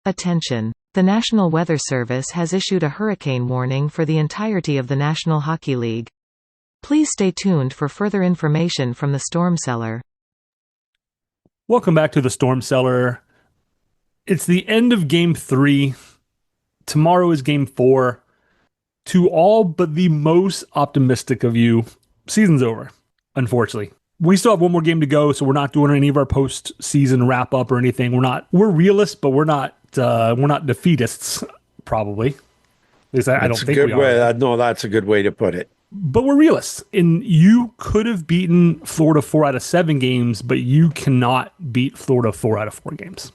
Attention! The National Weather Service has issued a hurricane warning for the entirety of the National Hockey League. Please stay tuned for further information from the Storm Cellar. Welcome back to the Storm Cellar. It's the end of Game 3. Tomorrow is Game 4. To all but the most optimistic of you, season's over, unfortunately. We still have one more game to go, so we're not doing any of our post-season wrap-up or anything. We're realists, but we're not defeatists, probably. At least I don't think we are. No, that's a good way to put it. But we're realists, and you could have beaten Florida 4 out of 7 games, but you cannot beat Florida 4 out of 4 games.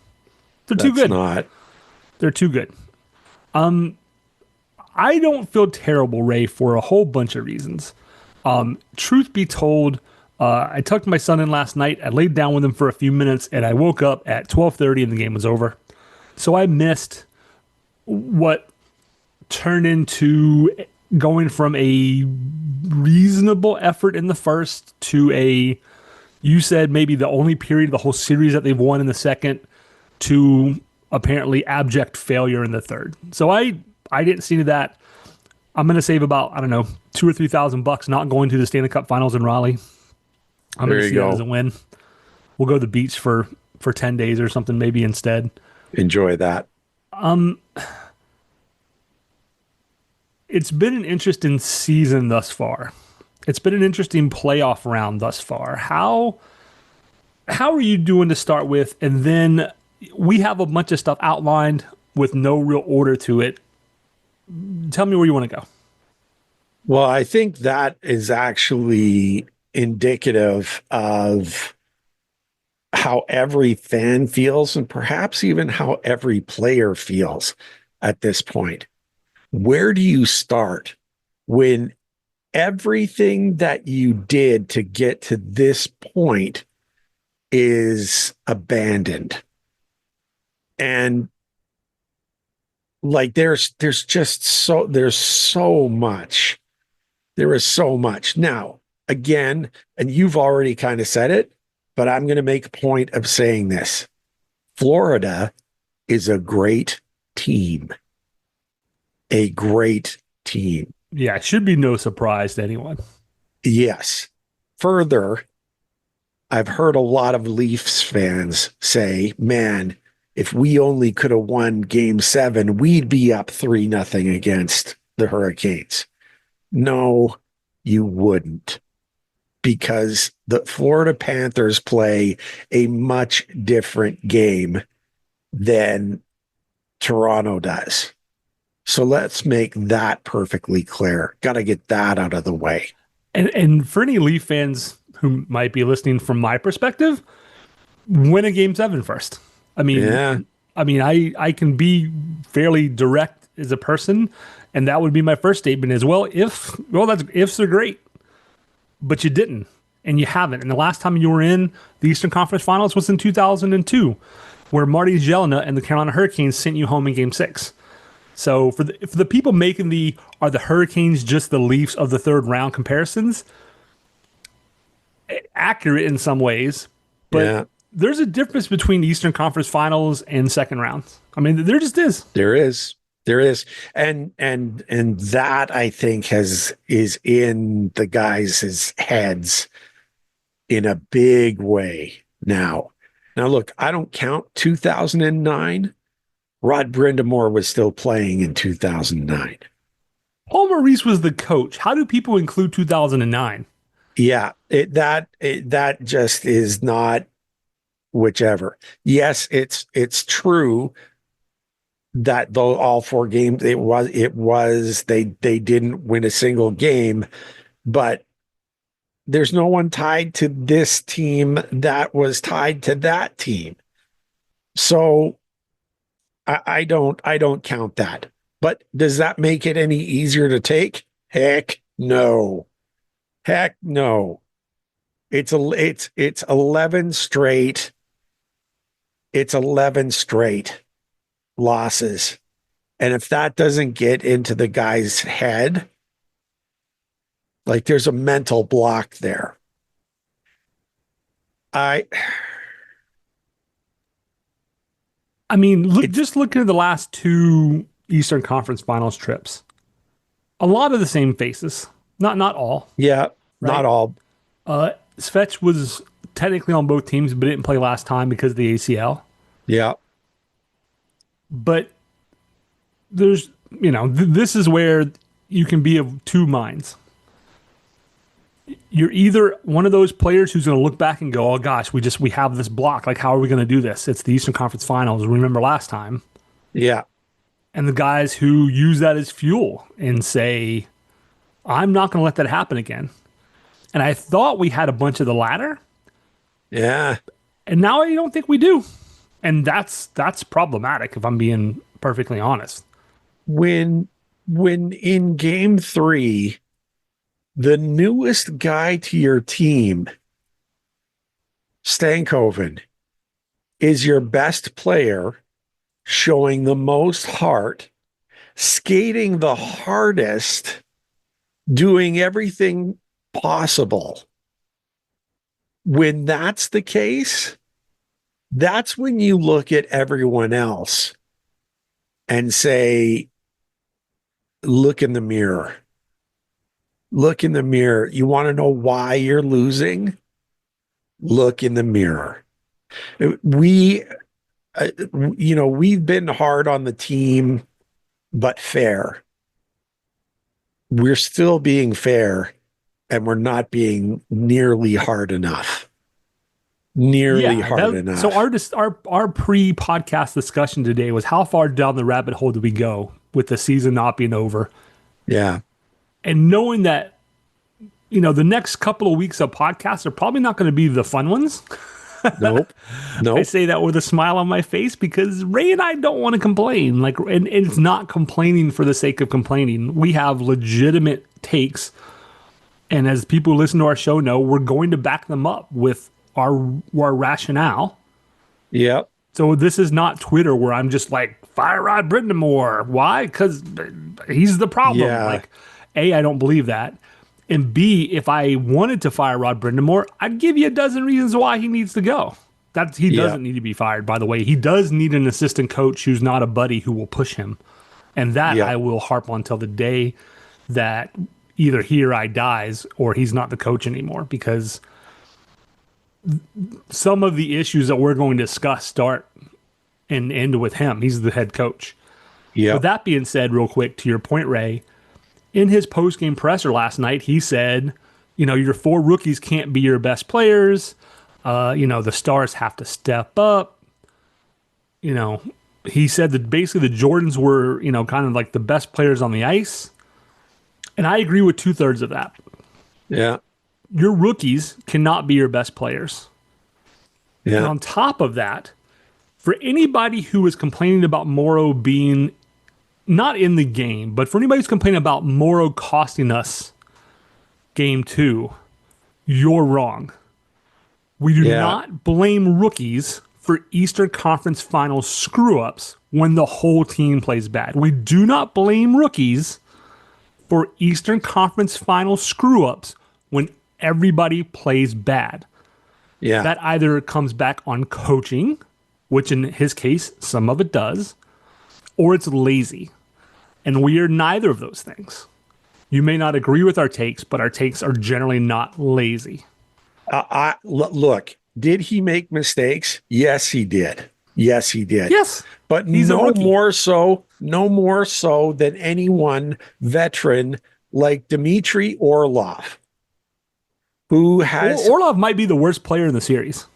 They're too good. They're too good. I don't feel terrible, Ray, for a whole bunch of reasons. Truth be told, I tucked my son in last night. I laid down with him for a few minutes, and I woke up at 12:30 and the game was over. So I missed what turned into going from a reasonable effort in the first to you said maybe the only period of the whole series that they've won in the second, to apparently abject failure in the third. So I didn't see that. I'm going to save about, I don't know, $2,000 or $3,000 not going to the Stanley Cup Finals in Raleigh. I'm going to see that as a win. We'll go to the beach for 10 days or something maybe instead. Enjoy that. It's been an interesting season thus far. It's been an interesting playoff round thus far. How are you doing to start with? And then we have a bunch of stuff outlined with no real order to it. Tell me where you want to go. Well, I think that is actually indicative of how every fan feels, and perhaps even how every player feels at this point. Where do you start when everything that you did to get to this point is abandoned? And like there's so much. There is so much. Now, again, and you've already kind of said it, but I'm going to make a point of saying this. Florida is a great team. A great team. Yeah, it should be no surprise to anyone. Yes. Further, I've heard a lot of Leafs fans say, man, if we only could have won Game 7, we'd be up 3-0 against the Hurricanes. No, you wouldn't. Because the Florida Panthers play a much different game than Toronto does. So let's make that perfectly clear. Got to get that out of the way. And for any Leaf fans who might be listening from my perspective, win a Game 7 first. I mean, I can be fairly direct as a person, and that would be my first statement as well. Ifs are great, but you didn't, and you haven't. And the last time you were in the Eastern Conference Finals was in 2002, where Marty Gelinas and the Carolina Hurricanes sent you home in Game 6. So for the people making are the Hurricanes just the Leafs of the third round comparisons, accurate in some ways, but there's a difference between Eastern Conference Finals and second rounds. I mean, there just is. There is. And that I think is in the guys' heads in a big way now. Now look, I don't count 2009. Rod Brindamore was still playing in 2009. Paul Maurice was the coach. How do people include 2009? Yeah, that just is not whichever. Yes, it's true that though all 4 games they didn't win a single game, but there's no one tied to this team that was tied to that team. So I don't count that. But does that make it any easier to take? Heck no. It's 11 straight. It's 11 straight losses. And if that doesn't get into the guy's head, like there's a mental block there. I mean, just looking at the last two Eastern Conference Finals trips, a lot of the same faces. Not all. Yeah, Right. not all. Svech was technically on both teams, but didn't play last time because of the ACL. Yeah, But there's, this is where you can be of two minds. You're either one of those players who's going to look back and go, "Oh gosh, we have this block. Like, how are we going to do this? It's the Eastern Conference Finals. Remember last time?" yeah, And the guys who use that as fuel and say, "I'm not going to let that happen again." And I thought we had a bunch of the latter, yeah. and now I don't think we do. And that's problematic if I'm being perfectly honest. When in game 3, the newest guy to your team, Stankoven, is your best player, showing the most heart, skating the hardest, doing everything possible. When that's the case, that's when you look at everyone else and say, look in the mirror. Look in the mirror. You want to know why you're losing? Look in the mirror. We've been hard on the team, but fair. We're still being fair, and we're not being nearly hard enough. Enough. So our pre-podcast discussion today was how far down the rabbit hole did we go with the season not being over? Yeah. And knowing that, the next couple of weeks of podcasts are probably not going to be the fun ones. Nope. I say that with a smile on my face because Ray and I don't want to complain. And it's not complaining for the sake of complaining. We have legitimate takes. And as people who listen to our show know, we're going to back them up with our rationale. Yep. So this is not Twitter where I'm just like, fire Rod Brindamore. Why? Because he's the problem. Yeah. Like, A, I don't believe that. And B, if I wanted to fire Rod Brindamore, I'd give you a dozen reasons why he needs to go. He doesn't need to be fired, by the way. He does need an assistant coach who's not a buddy who will push him. And that I will harp on till the day that either he or I dies or he's not the coach anymore, because some of the issues that we're going to discuss start and end with him. He's the head coach. Yeah. With that being said, real quick, to your point, Ray, in his post-game presser last night, he said, your 4 rookies can't be your best players. The stars have to step up. He said that basically the Jordans were, kind of like the best players on the ice. And I agree with 2/3 of that. Yeah. Your rookies cannot be your best players. Yeah. And on top of that, for anybody who is complaining about Morrow being not in the game, but for anybody who's complaining about Morrow costing us game 2, you're wrong. We do not blame rookies for Eastern Conference Finals screw-ups when the whole team plays bad. We do not blame rookies for Eastern Conference Finals screw-ups when everybody plays bad. Yeah. That either comes back on coaching, which in his case, some of it does, or it's lazy. And we are neither of those things. You may not agree with our takes, but our takes are generally not lazy. Look, did he make mistakes? Yes, he did. Yes. But He's no more so than anyone veteran like Dmitry Orlov, who has... Orlov might be the worst player in the series.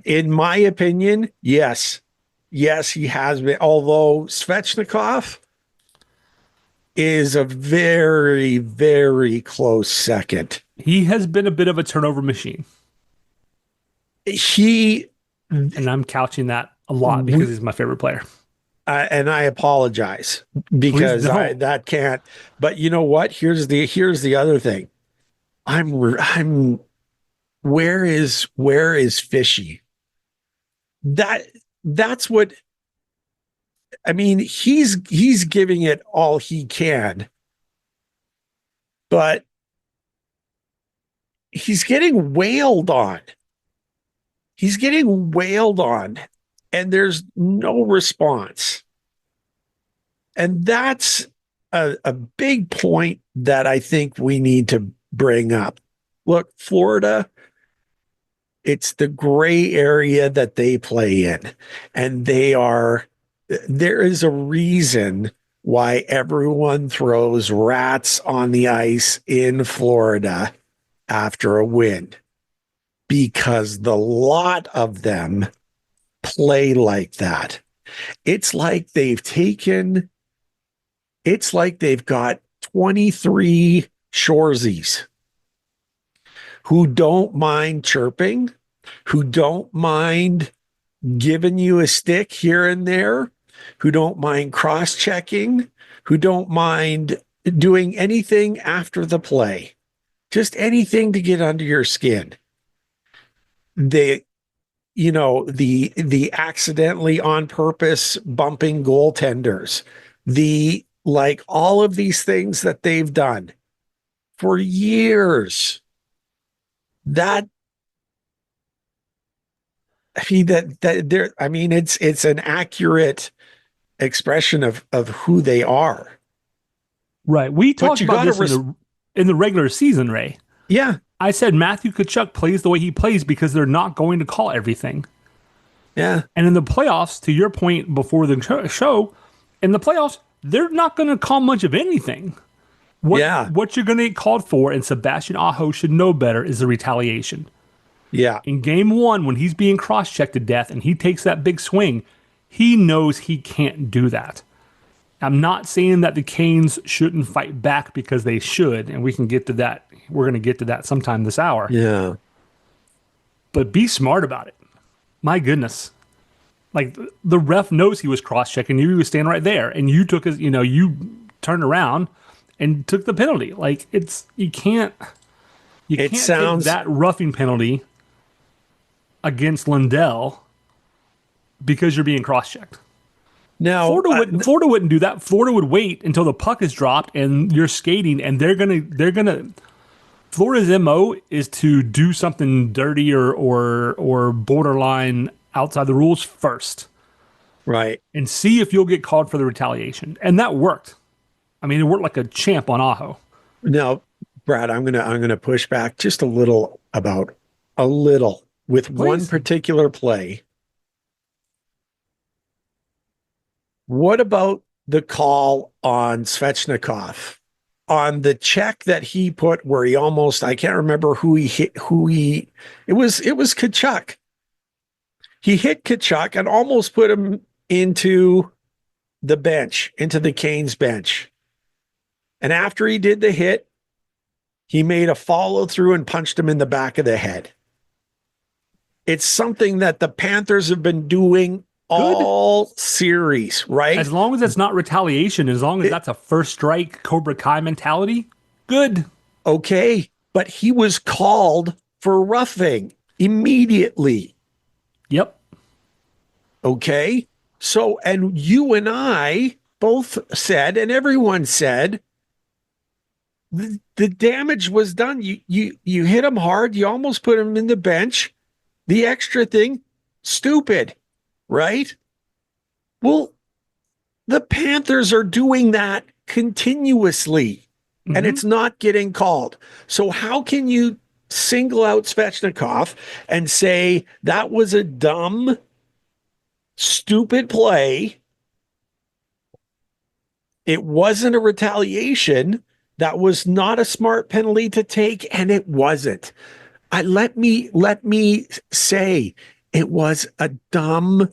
In my opinion, yes. Yes, he has been. Although Svechnikov is a very, very close second. He has been a bit of a turnover machine. And I'm couching that a lot because he's my favorite player. And I apologize because that can't. But you know what? Here's the other thing. I'm. Where is Fishy? That's what. I mean, he's giving it all he can, but he's getting wailed on. and there's no response. And that's a big point that I think we need to bring up. Look, Florida, it's the gray area that they play in. And there is a reason why everyone throws rats on the ice in Florida after a win, because the lot of them play like that. It's like they've got 23 Shoresies who don't mind chirping, who don't mind giving you a stick here and there, who don't mind cross-checking, who don't mind doing anything after the play, just anything to get under your skin. The accidentally on purpose bumping goaltenders, all of these things that they've done for years. It's an accurate expression of who they are. Right. We talked about this in the regular season, Ray. Yeah. I said Matthew Tkachuk plays the way he plays because they're not going to call everything. Yeah. And in the playoffs, to your point before the show, in the playoffs, they're not going to call much of anything. What you're going to get called for, and Sebastian Aho should know better, is the retaliation. Yeah. In game 1, when he's being cross-checked to death and he takes that big swing, he knows he can't do that. I'm not saying that the Canes shouldn't fight back, because they should, and we can get to that. We're going to get to that sometime this hour. Yeah. But be smart about it. My goodness. Like, the ref knows he was cross-checking you. He was standing right there, and you took his, you turned around and took the penalty. Like, you can't take that roughing penalty against Lundell because you're being cross-checked. Now, Florida wouldn't do that. Florida would wait until the puck is dropped and you're skating, and they're gonna. Florida's MO is to do something dirty or borderline outside the rules first, right, and see if you'll get called for the retaliation. And that worked. I mean, it worked like a champ on Aho. Now, Brad, I'm gonna push back just a little with Please. one particular play. What about the call on Svechnikov on the check that he put where he almost, I can't remember who he hit, it was Tkachuk. He hit Tkachuk and almost put him into the bench, into the Canes bench. And after he did the hit, he made a follow through and punched him in the back of the head. It's something that the Panthers have been doing all series, right? As long as it's not retaliation, as long as that's a first strike Cobra Kai mentality, good. Okay, but he was called for roughing immediately. Yep. Okay, so, and you and I both said, and everyone said, the damage was done. You hit him hard. You almost put him in the bench. The extra thing, stupid. Right? Well, the Panthers are doing that continuously, and it's not getting called. So how can you single out Svechnikov and say that was a dumb, stupid play? It wasn't a retaliation. That was not a smart penalty to take, and it wasn't. Let me say, it was a dumb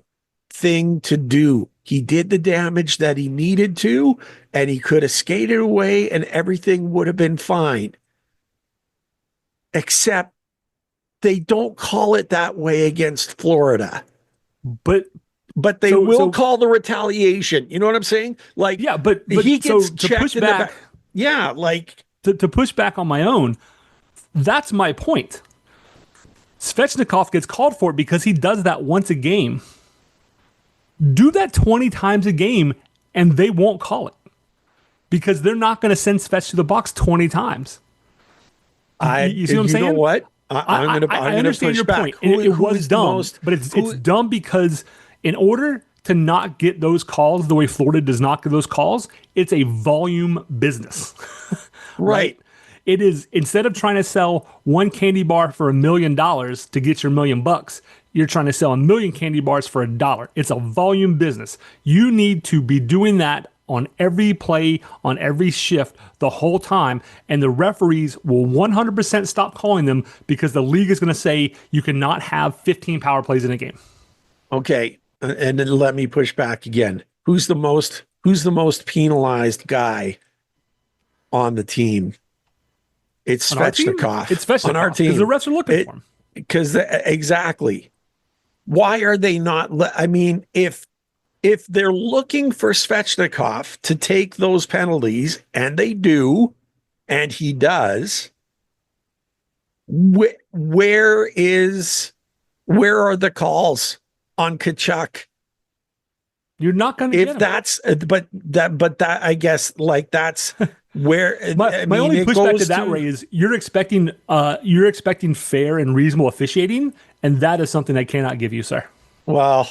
thing to do. He did the damage that he needed to, and he could have skated away and everything would have been fine. Except they don't call it that way against Florida. But they will call the retaliation. You know what I'm saying? Like, yeah, but he gets to checked push in back. the back. Yeah, like to push back on my own, that's my point. Svechnikov gets called for it because he does that once a game. Do that 20 times a game, and they won't call it because they're not going to send Svech to the box 20 times. You see what I'm saying? You know what? I understand your point. It was dumb, but it's dumb because In order to not get those calls the way Florida does not get those calls, it's a volume business. Right. It is, instead of trying to sell one candy bar for $1 million to get your $1,000,000, you're trying to sell 1,000,000 candy bars for $1. It's a volume business. You need to be doing that on every play, on every shift, the whole time, and the referees will 100% stop calling them because the league is going to say you cannot have 15 power plays in a game. Okay. And then let me push back again. Who's the most penalized guy on the team? It's On our team? Svechnikov. It's Svechnikov on our team because the refs are looking for him. Because exactly. Why are they not? I mean, if they're looking for Svechnikov to take those penalties, and they do, and he does, where are the calls on Tkachuk? You're not going to get him. But that I guess like that's where my only pushback to that, Ray, is you're expecting fair and reasonable officiating, and that is something I cannot give you, sir. Well,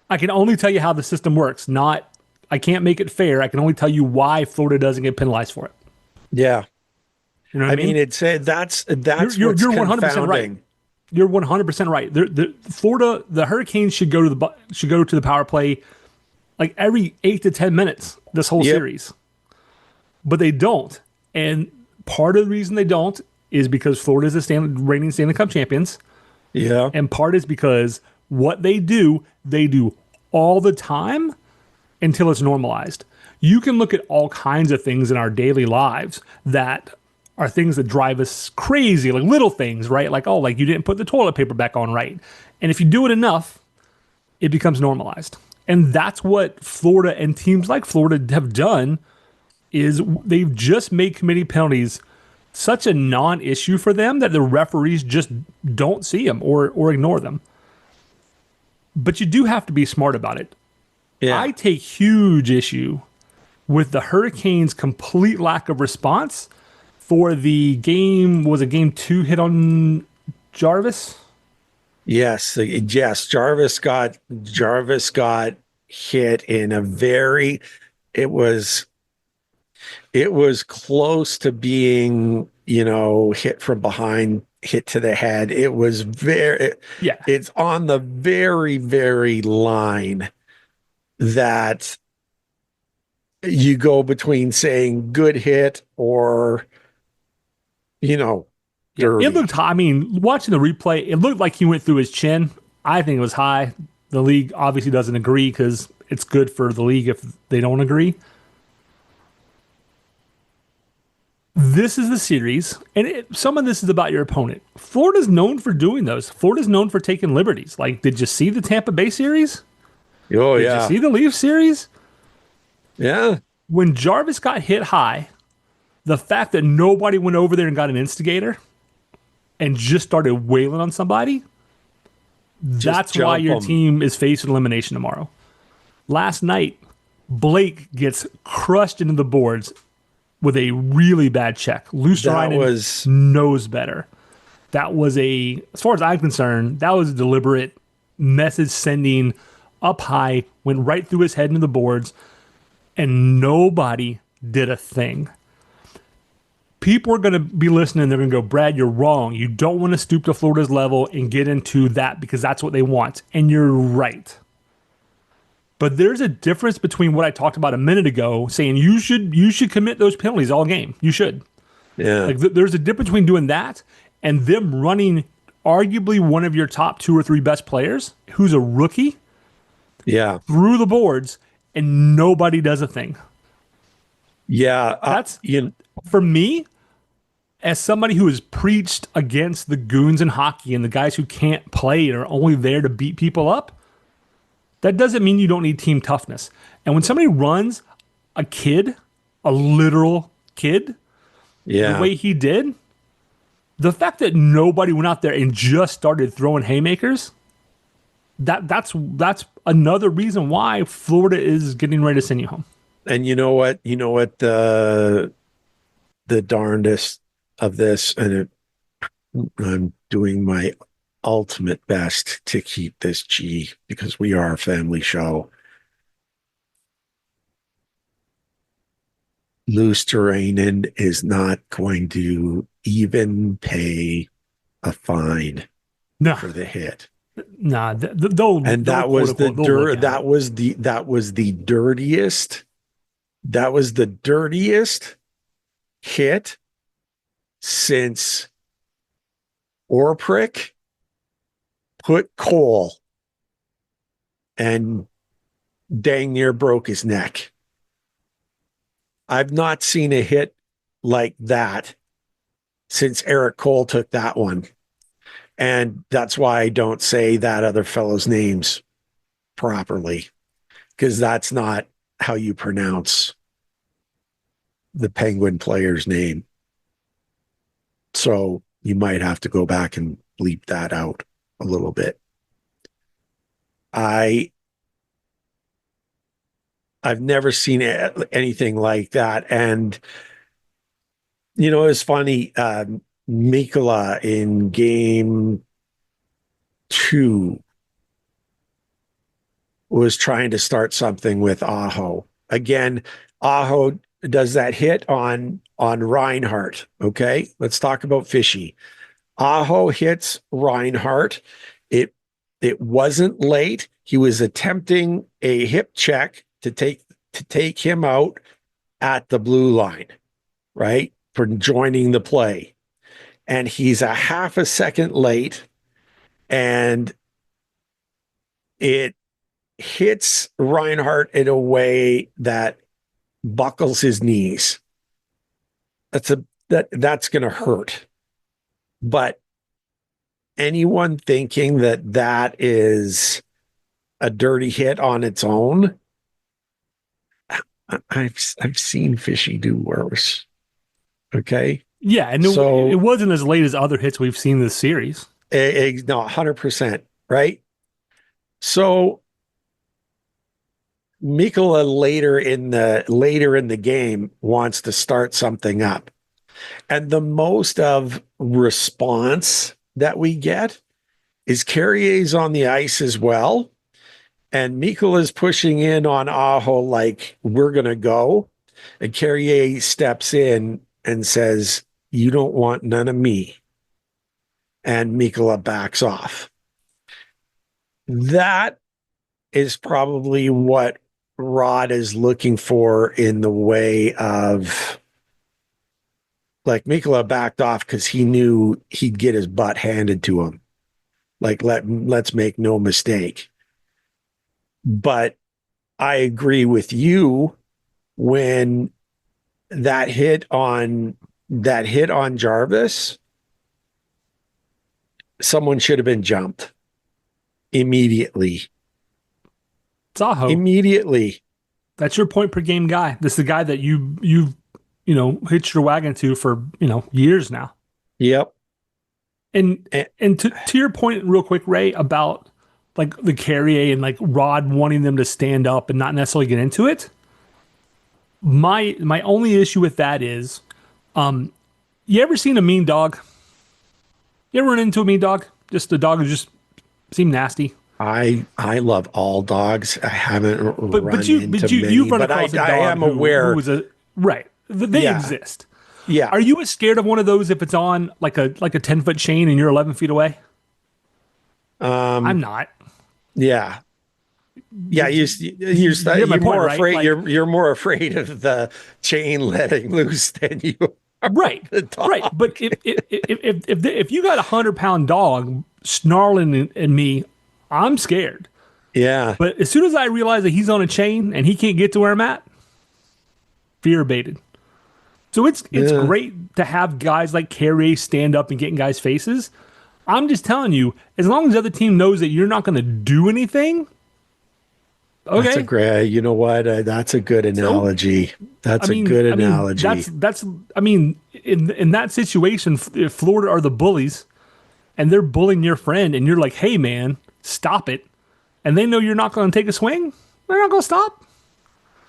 I can only tell you how the system works. I can't make it fair. I can only tell you why Florida doesn't get penalized for it. Yeah, you know what I mean? It's that's you're 100% right. You're 100% right. Florida, the Hurricanes should go to the power play like every 8 to 10 minutes this whole series. But they don't. And part of the reason they don't is because Florida is the reigning Stanley Cup champions. Yeah. And part is because what they do all the time until it's normalized. You can look at all kinds of things in our daily lives that are things that drive us crazy, like little things, right? Like, oh, like you didn't put the toilet paper back on right. And if you do it enough, it becomes normalized. And that's what Florida and teams like Florida have done, is they've just made committee penalties such a non-issue for them that the referees just don't see them or ignore them. But you do have to be smart about it. Yeah. I take huge issue with the Hurricanes' complete lack of response for the game. Was it game 2 hit on Jarvis? Yes. Jarvis got hit in a very, it was close to being, hit from behind, hit to the head. It was it's on the very, very line that you go between saying good hit or, dirty. It looked high. I mean, watching the replay, it looked like he went through his chin. I think it was high. The league obviously doesn't agree because it's good for the league if they don't agree. This is the series, and some of this is about your opponent. Florida's known for doing those. Florida's known for taking liberties. Like, did you see the Tampa Bay series? Oh, Did you see the Leafs series? Yeah. When Jarvis got hit high, the fact that nobody went over there and got an instigator and just started wailing on somebody, that's why your team is facing elimination tomorrow. Last night, Blake gets crushed into the boards with a really bad check. Luostarinen knows better. That was as far as I'm concerned, that was a deliberate message sending up high, went right through his head into the boards, and nobody did a thing. People are going to be listening. They're going to go, Brad, you're wrong. You don't want to stoop to Florida's level and get into that because that's what they want. And you're right. But there's a difference between what I talked about a minute ago, saying you should commit those penalties all game. You should. Yeah. Like there's a difference between doing that and them running arguably one of your top 2 or 3 best players, who's a rookie, through the boards, and nobody does a thing. Yeah. That's for me, as somebody who has preached against the goons in hockey and the guys who can't play and are only there to beat people up. That doesn't mean you don't need team toughness. And when somebody runs a literal kid, the way he did, the fact that nobody went out there and just started throwing haymakers, that's another reason why Florida is getting ready to send you home. And you know what? The darndest of this, and I'm doing my ultimate best to keep this G because we are a family show. Luosterainen is not going to even pay a fine No, for the hit. nah. That was the dirtiest hit since Orprik put Cole and dang near broke his neck. I've not seen a hit like that since Eric Cole took that one. And that's why I don't say that other fellow's names properly, because that's not how you pronounce the Penguin player's name. So you might have to go back and bleep that out a little bit. I've never seen anything like that. And, you know, it's funny, Mikkola in game 2 was trying to start something with Aho. Again, Aho does that hit on Reinhart. Okay, let's talk about Fishy. Aho hits Reinhart. It wasn't late. He was attempting a hip check to take him out at the blue line, right? For joining the play. And he's a half a second late, and it hits Reinhart in a way that buckles his knees. That's going to hurt. But anyone thinking that is a dirty hit on its own, I've seen Fishy do worse. Okay. Yeah, and so, it wasn't as late as other hits we've seen this series. No, 100%, right? So Mikkola later in the game wants to start something up. And the most of response that we get is Carrier's on the ice as well. And Mikkola's pushing in on Aho like, we're going to go. And Carrier steps in and says, you don't want none of me. And Mikkola backs off. That is probably what Rod is looking for in the way of, like, Mikkola backed off because he knew he'd get his butt handed to him. Like, let's make no mistake. But I agree with you when that hit on Jarvis, someone should have been jumped immediately. Aho. Immediately. That's your point per game guy. This is the guy that you've hitched your wagon to for, years now. Yep. And to your point real quick, Ray, about like the Carrier and like Rod wanting them to stand up and not necessarily get into it. My only issue with that is, you ever seen a mean dog? You ever run into a mean dog? Just a dog who just seemed nasty. I love all dogs. I haven't run into many, you've run across a dog I am aware. Who was right. They exist. Yeah. Are you as scared of one of those if it's on like a 10-foot chain and you're 11 feet away? I'm not. Yeah. Yeah, you're more afraid. Right? You're more afraid of the chain letting loose than you are. Right. But if you got 100-pound dog snarling at me, I'm scared. Yeah. But as soon as I realize that he's on a chain and he can't get to where I'm at, fear abated. So it's great to have guys like Carrier stand up and get in guys' faces. I'm just telling you, as long as the other team knows that you're not going to do anything, okay. That's a great. You know what? That's a good analogy. That's a good analogy. That's. I mean, in that situation, if Florida are the bullies, and they're bullying your friend, and you're like, "Hey, man, stop it," and they know you're not going to take a swing, they're not going to stop.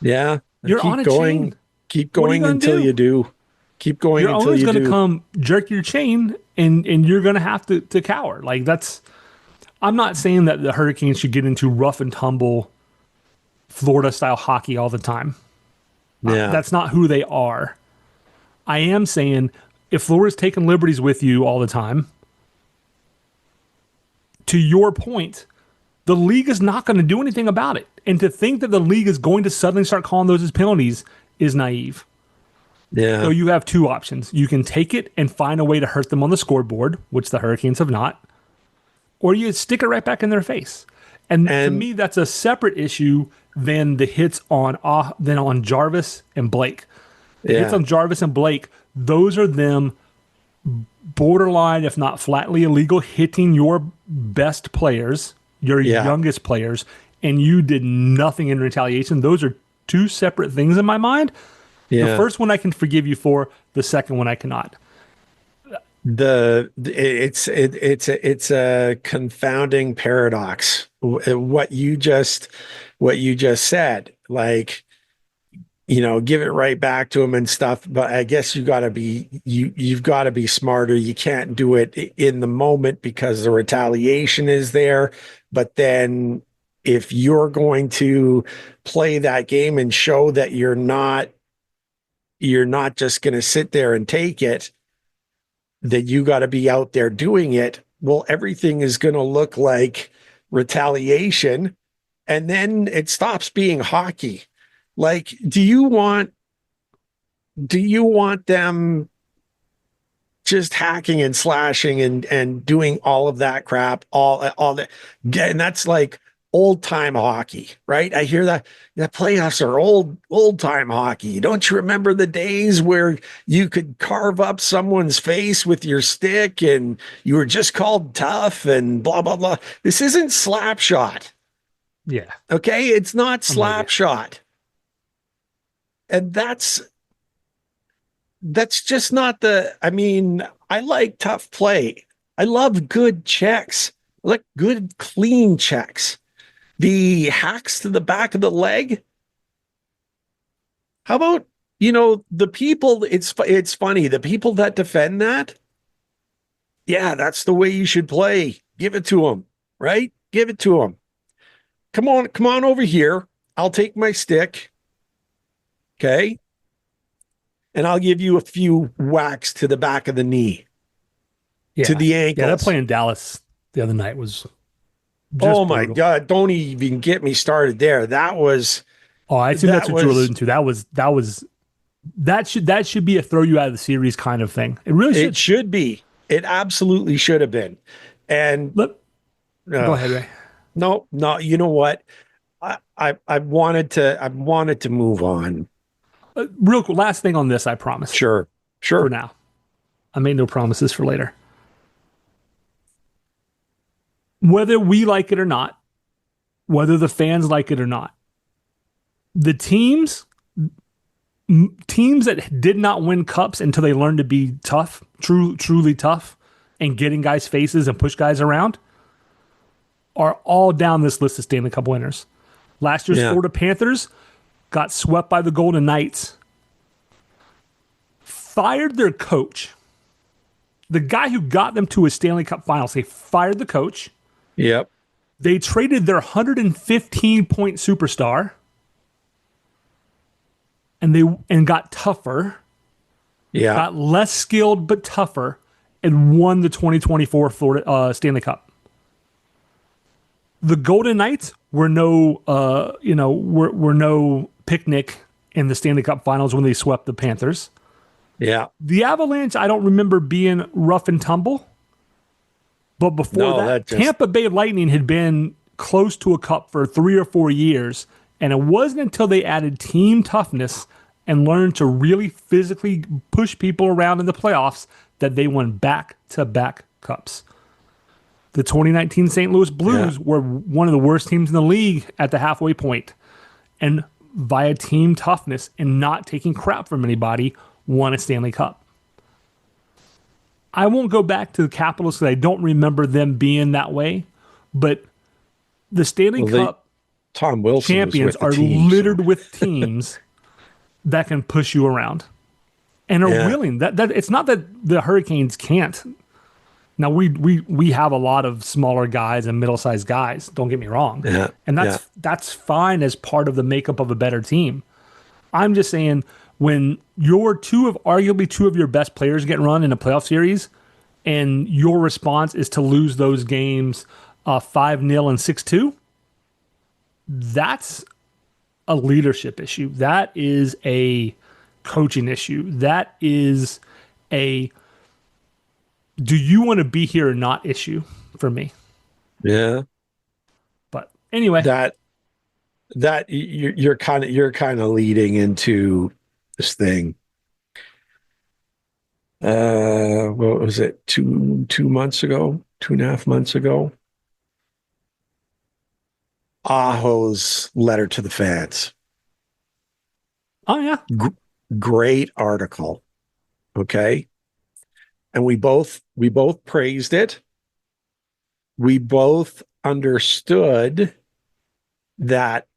Yeah, you're on a chain. Keep going until you do. Keep going Your until owner's you going to do. come jerk your chain, and you're going to have to cower. Like that's. I'm not saying that the Hurricanes should get into rough and tumble Florida style hockey all the time. Yeah. That's not who they are. I am saying if Florida's taking liberties with you all the time, to your point, the league is not going to do anything about it. And to think that the league is going to suddenly start calling those as penalties is naive. Yeah. So you have two options. You can take it and find a way to hurt them on the scoreboard, which the Hurricanes have not, or you stick it right back in their face. And to And- me, that's a separate issue than the hits on Jarvis and Blake. The hits on Jarvis and Blake, those are them borderline, if not flatly illegal, hitting your best players, your youngest players, and you did nothing in retaliation. Those are two separate things in my mind. Yeah. The first one I can forgive you for, the second one I cannot. It's a confounding paradox. What you just said, like, give it right back to him and stuff. But I guess you've got to be smarter. You can't do it in the moment because the retaliation is there. But then if you're going to play that game and show that you're not just going to sit there and take it, that you got to be out there doing it. Well, everything is going to look like retaliation, and then it stops being hockey. Like, do you want them just hacking and slashing and doing all of that crap, all that? And that's like old time hockey, right? I hear that the playoffs are old time hockey. Don't you remember the days where you could carve up someone's face with your stick and you were just called tough and blah, blah, blah. This isn't Slapshot. Yeah. Okay. It's not Slapshot. And that's just not I like tough play. I love good checks. I like good, clean checks. The hacks to the back of the leg. How about, the people, it's funny, the people that defend that, yeah, that's the way you should play. Give it to them, right? Give it to them. Come on over here. I'll take my stick. Okay. And I'll give you a few whacks to the back of the knee, to the ankles. Yeah, that play in Dallas the other night was oh my God. Don't even get me started there. That was. Oh, I assume that's what you're alluding to. That should be a throw you out of the series kind of thing. It really should. It should be. It absolutely should have been. And go ahead, Ray. No, you know what? I wanted to move on. Real quick, last thing on this, I promise. Sure. For now. I made no promises for later. Whether we like it or not, whether the fans like it or not, the teams that did not win cups until they learned to be tough, truly tough, and getting guys' faces and push guys around, are all down this list of Stanley Cup winners. Last year's Florida Panthers got swept by the Golden Knights, fired their coach. The guy who got them to a Stanley Cup Finals, they fired the coach. Yep. They traded their 115-point superstar, and got tougher. Yeah. Got less skilled but tougher, and won the 2024 Florida Stanley Cup. The Golden Knights were no picnic in the Stanley Cup Finals when they swept the Panthers. Yeah. The Avalanche, I don't remember being rough and tumble. But before that, Tampa Bay Lightning had been close to a cup for 3 or 4 years. And it wasn't until they added team toughness and learned to really physically push people around in the playoffs that they won back-to-back cups. The 2019 St. Louis Blues were one of the worst teams in the league at the halfway point. And via team toughness and not taking crap from anybody, won a Stanley Cup. I won't go back to the Capitals because I don't remember them being that way. But the Stanley Cup Tom Wilson champions are littered with teams that can push you around. and are Yeah. willing. That it's not that the Hurricanes can't. Now we have a lot of smaller guys and middle-sized guys, don't get me wrong. Yeah. And Yeah. that's fine as part of the makeup of a better team. I'm just saying when arguably two of your best players get run in a playoff series and your response is to lose those games 5-0 and 6-2, that's a leadership issue. That is a coaching issue. That is a do you want to be here or not issue for me. Yeah. But anyway, that you're kind of leading into this thing. What was it? 2 months ago, 2.5 months ago? Aho's letter to the fans. oh yeah, Great article. Okay. And we both praised it. We both understood that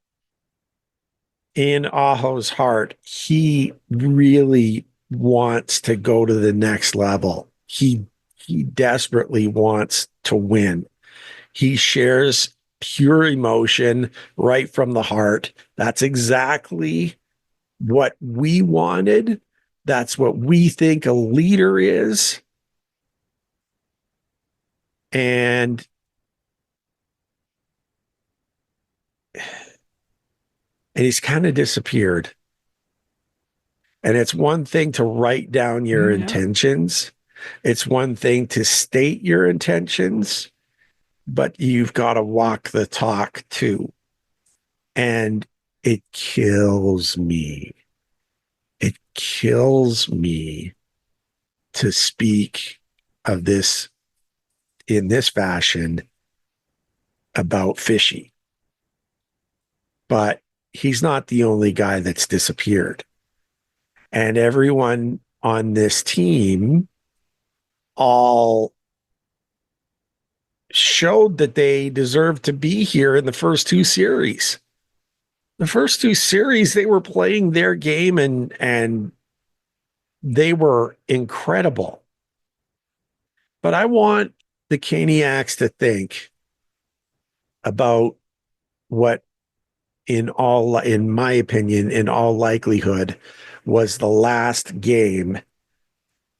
in Aho's heart, he really wants to go to the next level. He desperately wants to win. He shares pure emotion right from the heart. That's exactly what we wanted. That's what we think a leader is. And he's kind of disappeared. And it's one thing to write down your intentions. It's one thing to state your intentions, but you've got to walk the talk too. And it kills me. It kills me to speak of this in this fashion about Fishy. But he's not the only guy that's disappeared. And everyone on this team all showed that they deserved to be here in the first two series. The first two series, they were playing their game and they were incredible. But I want the Caniacs to think about what in my opinion, in all likelihood, was the last game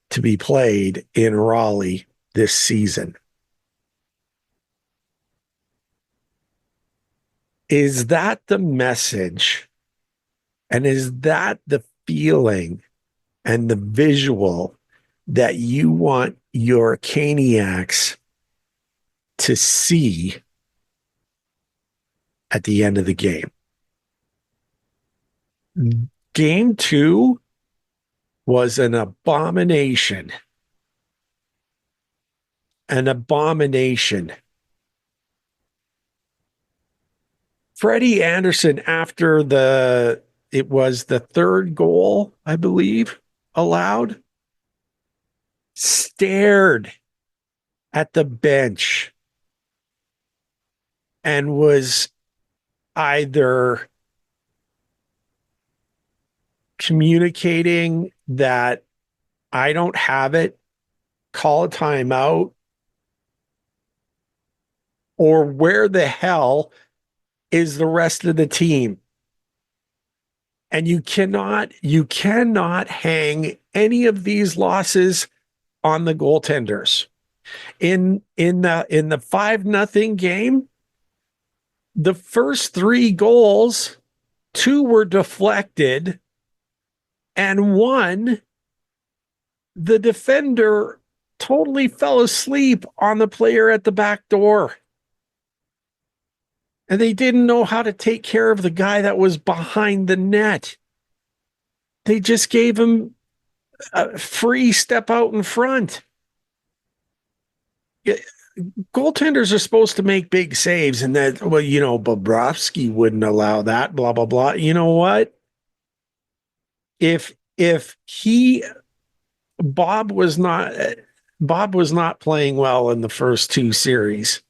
to be played in Raleigh this season. Is that the message? And is that the feeling and the visual that you want your Caniacs to see at the end of the game? Game 2 was an abomination. An abomination. Freddie Anderson, after it was the third goal, I believe, allowed, stared at the bench and was either communicating that I don't have it, call a timeout, or where the hell is the rest of the team? And you cannot hang any of these losses on the goaltenders. In the 5-0 game, the first 3 goals, 2 were deflected, and 1, the defender totally fell asleep on the player at the back door. And they didn't know how to take care of the guy that was behind the net. They just gave him a free step out in front. Goaltenders are supposed to make big saves, and that, well, Bobrovsky wouldn't allow that, blah, blah, blah. You know what? If Bob was not playing well in the first 2 series,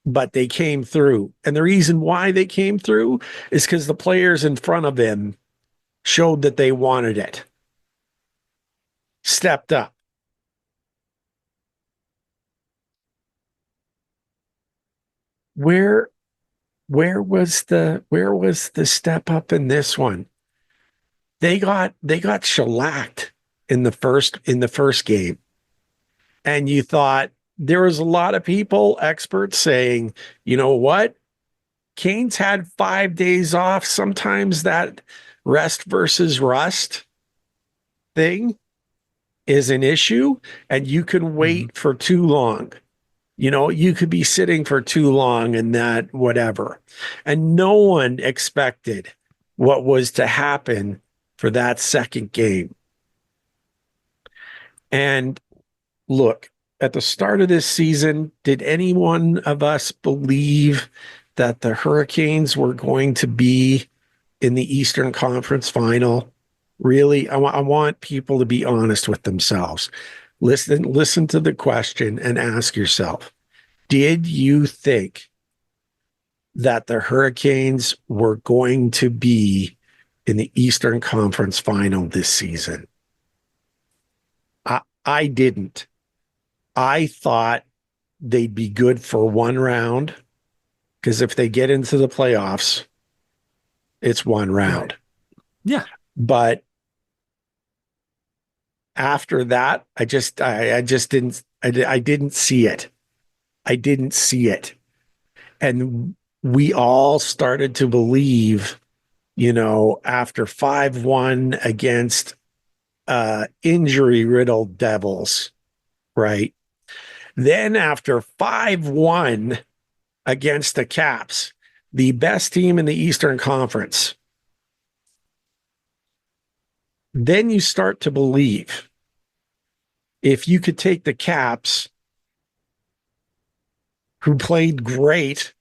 but they came through. And the reason why they came through is because the players in front of him showed that they wanted it. stepped up. Where was the step up in this one? They got shellacked in the first game. And you thought there was a lot of people, experts saying, you know what? Canes had 5 days off. Sometimes that rest versus rust thing is an issue, and you can wait for too long. You could be sitting for too long and that whatever. And no one expected what was to happen for that second game. And look, at the start of this season, did any one of us believe that the Hurricanes were going to be in the Eastern Conference Final? Really, I want people to be honest with themselves. Listen to the question and ask yourself, did you think that the Hurricanes were going to be in the Eastern Conference Final this season? I didn't. I thought they'd be good for one round, because if they get into the playoffs, it's one round. Yeah. But after that, I didn't see it. I didn't see it. And we all started to believe, after 5-1 against injury-riddled Devils, right? Then after 5-1 against the Caps, the best team in the Eastern Conference, then you start to believe if you could take the Caps, who played great,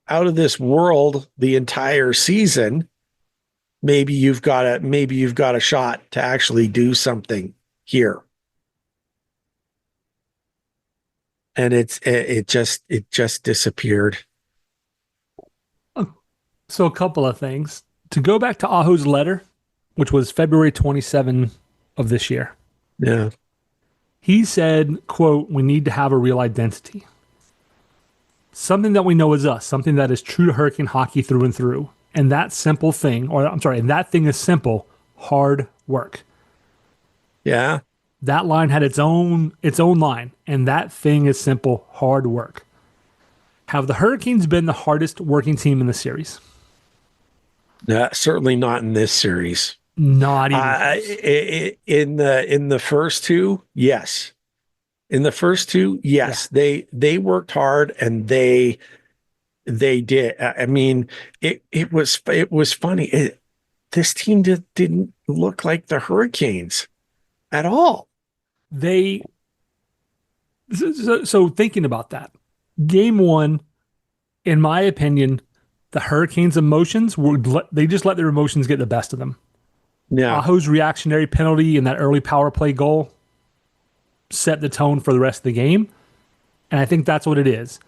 out of this world the entire season, maybe you've got a shot to actually do something here. And it just disappeared. So a couple of things. To go back to Aho's letter, which was February 27 of this year. Yeah. He said, quote, "We need to have a real identity. Something that we know is us, something that is true to Hurricane hockey through and through. And that thing is simple, hard work." Yeah. That line had its own line, and that thing is simple, hard work. Have the Hurricanes been the hardest working team in the series? Certainly not in this series. Not even in the first two, yes. In the first two, yes. Yeah. They worked hard, and they did. I mean, it was funny. This team didn't look like the Hurricanes at all. So thinking about that, game one, in my opinion, the Hurricanes' emotions they just let their emotions get the best of them. Yeah. Aho's reactionary penalty and that early power play goal set the tone for the rest of the game. And I think that's what it is.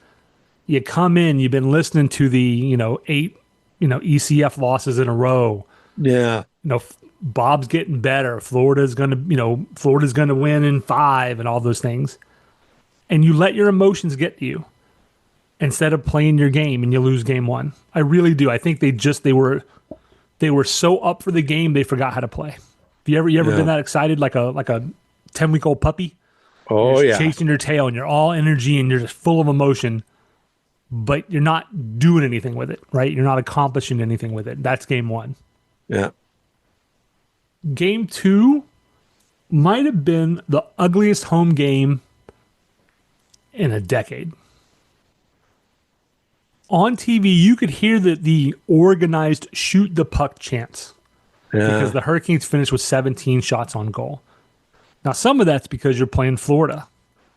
You come in, you've been listening to the, 8, ECF losses in a row. Yeah. Bob's getting better. Florida's going to win in 5 and all those things. And you let your emotions get to you instead of playing your game, and you lose game one. I really do. I think they were so up for the game they forgot how to play. Have you ever been that excited like a 10-week-old puppy? Oh, you're chasing your tail, and you're all energy, and you're just full of emotion, but you're not doing anything with it, right? You're not accomplishing anything with it. That's game one. Yeah. Game two might have been the ugliest home game in a decade. On TV, you could hear the organized shoot the puck chants because the Hurricanes finished with 17 shots on goal. Now, some of that's because you're playing Florida,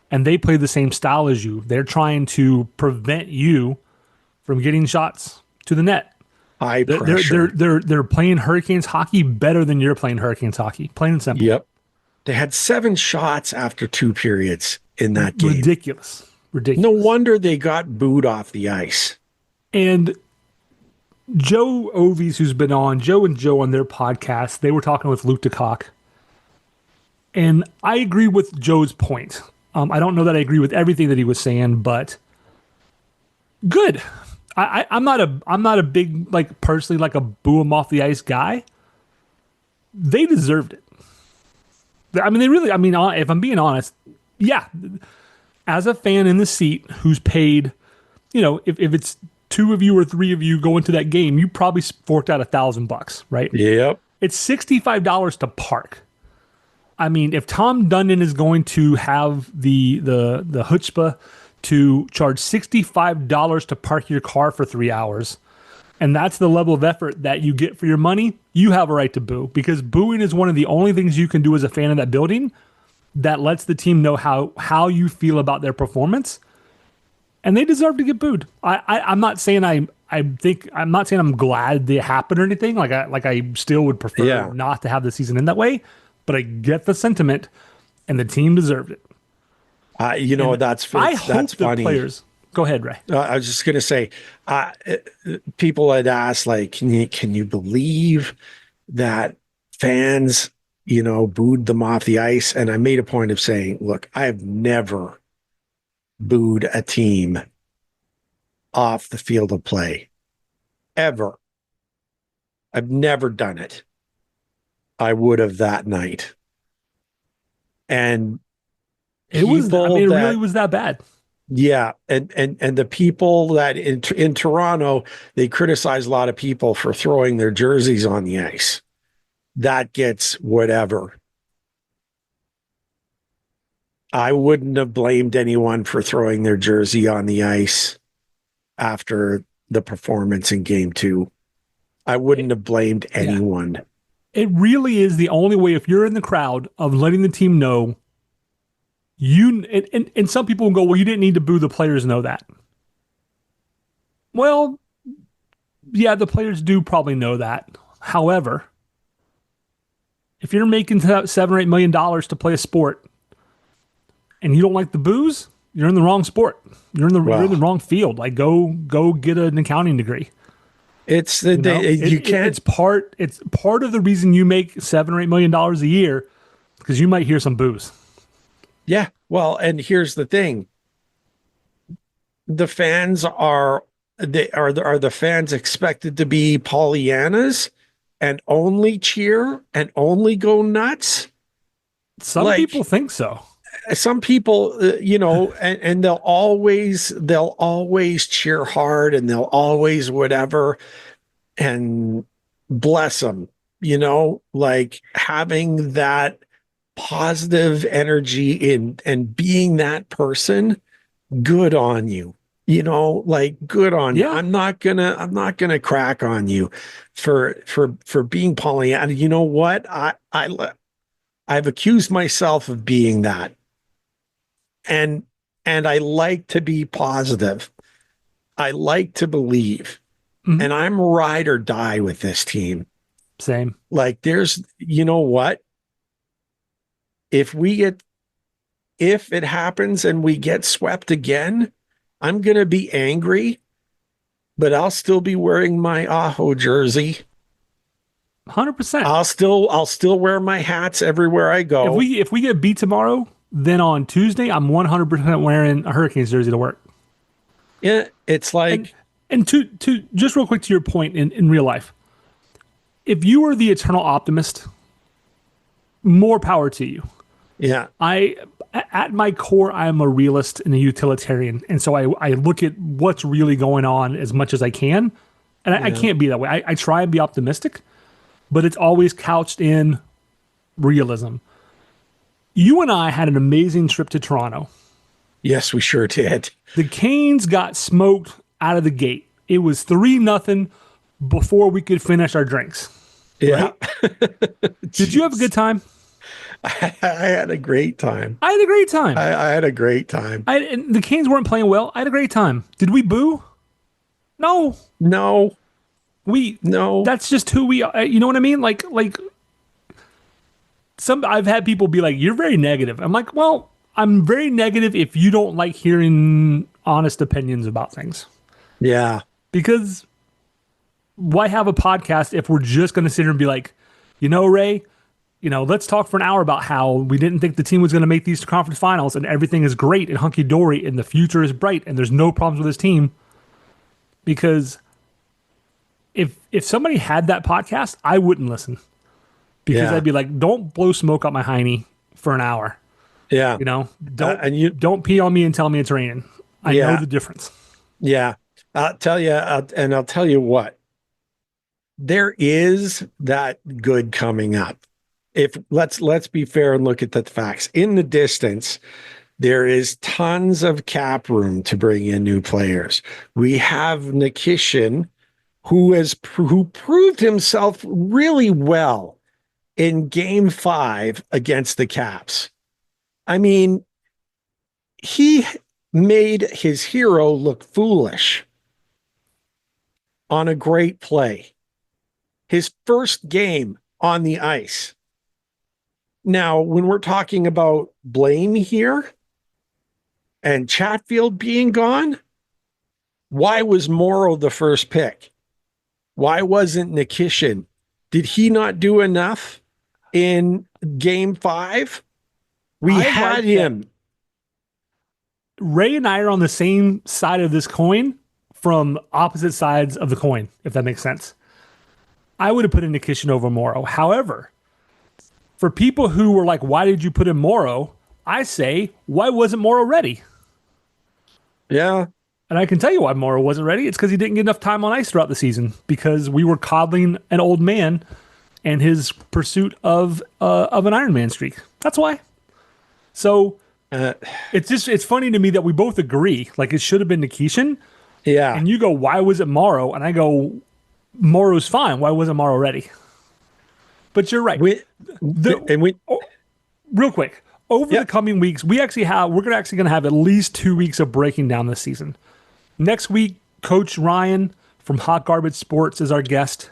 and they play the same style as you. They're trying to prevent you from getting shots to the net. High pressure. They're playing Hurricanes hockey better than you're playing Hurricanes hockey. Plain and simple. Yep. They had 7 shots after 2 periods in that game. Ridiculous. No wonder they got booed off the ice. And Joe Ovies, who's been on, Joe and Joe on their podcast, they were talking with Luke DeCock. And I agree with Joe's point. I don't know that I agree with everything that he was saying, but good. I'm not a big, like, personally, like, a boo 'em off the ice guy. They deserved it. I mean, they really, I mean, if I'm being honest, yeah, as a fan in the seat who's paid, if it's two of you or three of you go into that game, you probably forked out $1,000, right? Yep. It's $65 to park. I mean, if Tom Dundon is going to have the chutzpah to charge $65 to park your car for 3 hours, and that's the level of effort that you get for your money, you have a right to boo, because booing is one of the only things you can do as a fan of that building that lets the team know how you feel about their performance, and they deserve to get booed. I'm not saying I'm not saying I'm glad they happened or anything. Like I still would prefer not to have the season end that way, but I get the sentiment, and the team deserved it. That's hope the funny. players. Go ahead, Ray. I was just gonna say, people had asked, like, can you believe that fans, booed them off the ice? And I made a point of saying, look, I have never booed a team off the field of play, ever. I've never done it. I would have that night. And it really was that bad. Yeah, and the people that in Toronto, they criticize a lot of people for throwing their jerseys on the ice. That gets whatever. I wouldn't have blamed anyone for throwing their jersey on the ice after the performance in Game 2. I wouldn't have blamed anyone. Yeah. It really is the only way, if you're in the crowd, of letting the team know. And some people will go, well, you didn't need to boo, the players know that. Well, yeah, the players do probably know that. However, if you're making $7 or $8 million to play a sport and you don't like the boos, you're in the wrong sport. You're in the wrong field. Like, go get an accounting degree. It's It's part of the reason you make $7 or $8 million a year, because you might hear some boos. Yeah, well, and here's the thing: the fans are the fans expected to be Pollyannas and only cheer and only go nuts? Some people think so. Some people, and they'll always cheer hard, and they'll always whatever, and bless them, like having that positive energy and being that person. Good on you. Like, good on you. I'm not gonna crack on you for being Pollyanna. You know what? I've accused myself of being that. And I like to be positive. I like to believe. Mm-hmm. And I'm ride or die with this team. Same. Like, there's, you know what? If it happens and we get swept again, I'm going to be angry, but I'll still be wearing my Aho jersey. 100%. I'll still wear my hats everywhere I go. If we get beat tomorrow, then on Tuesday, I'm 100% wearing a Hurricanes jersey to work. Yeah, it's like... And to just real quick to your point in real life, if you are the eternal optimist, more power to you. Yeah. At my core, I'm a realist and a utilitarian. And so I look at what's really going on as much as I can. And I can't be that way. I try and be optimistic, but it's always couched in realism. You and I had an amazing trip to Toronto. Yes, we sure did. The Canes got smoked out of the gate. It was 3-0 before we could finish our drinks. Yeah. Right? Did you have a good time? I had a great time. I had a great time. I had a great time. And the Canes weren't playing well. I had a great time. Did we boo? No. No. No. That's just who we are. You know what I mean? Like I've had people be like, "You're very negative." I'm like, well, I'm very negative if you don't like hearing honest opinions about things. Yeah. Because why have a podcast if we're just going to sit here and be like, Ray, let's talk for an hour about how we didn't think the team was going to make these conference finals and everything is great and hunky dory and the future is bright and there's no problems with this team. Because if somebody had that podcast, I wouldn't listen because I'd be like, don't blow smoke up my hiney for an hour. Yeah. Don't pee on me and tell me it's raining. I know the difference. Yeah. I'll tell you what, there is that good coming up. If let's be fair and look at the facts. In the distance, there is tons of cap room to bring in new players. We have Nikishin, who proved himself really well in Game 5 against the Caps. I mean, he made his hero look foolish on a great play. His first game on the ice. Now, when we're talking about blame here and Chatfield being gone, why was Morrow the first pick? Why wasn't Nikishin? Did he not do enough in Game 5? We had him. Ray and I are on the same side of this coin from opposite sides of the coin, if that makes sense. I would have put in Nikishin over Morrow. However, for people who were like, why did you put in Morrow? I say, why wasn't Morrow ready? Yeah. And I can tell you why Morrow wasn't ready. It's because he didn't get enough time on ice throughout the season because we were coddling an old man and his pursuit of an Iron Man streak. That's why. So it's funny to me that we both agree. Like it should have been Nikishin. Yeah. And you go, why was it Morrow? And I go, Morrow's fine. Why wasn't Morrow ready? But you're right. Real quick, over the coming weeks, we're actually going to have at least 2 weeks of breaking down this season. Next week, Coach Ryan from Hot Garbage Sports is our guest.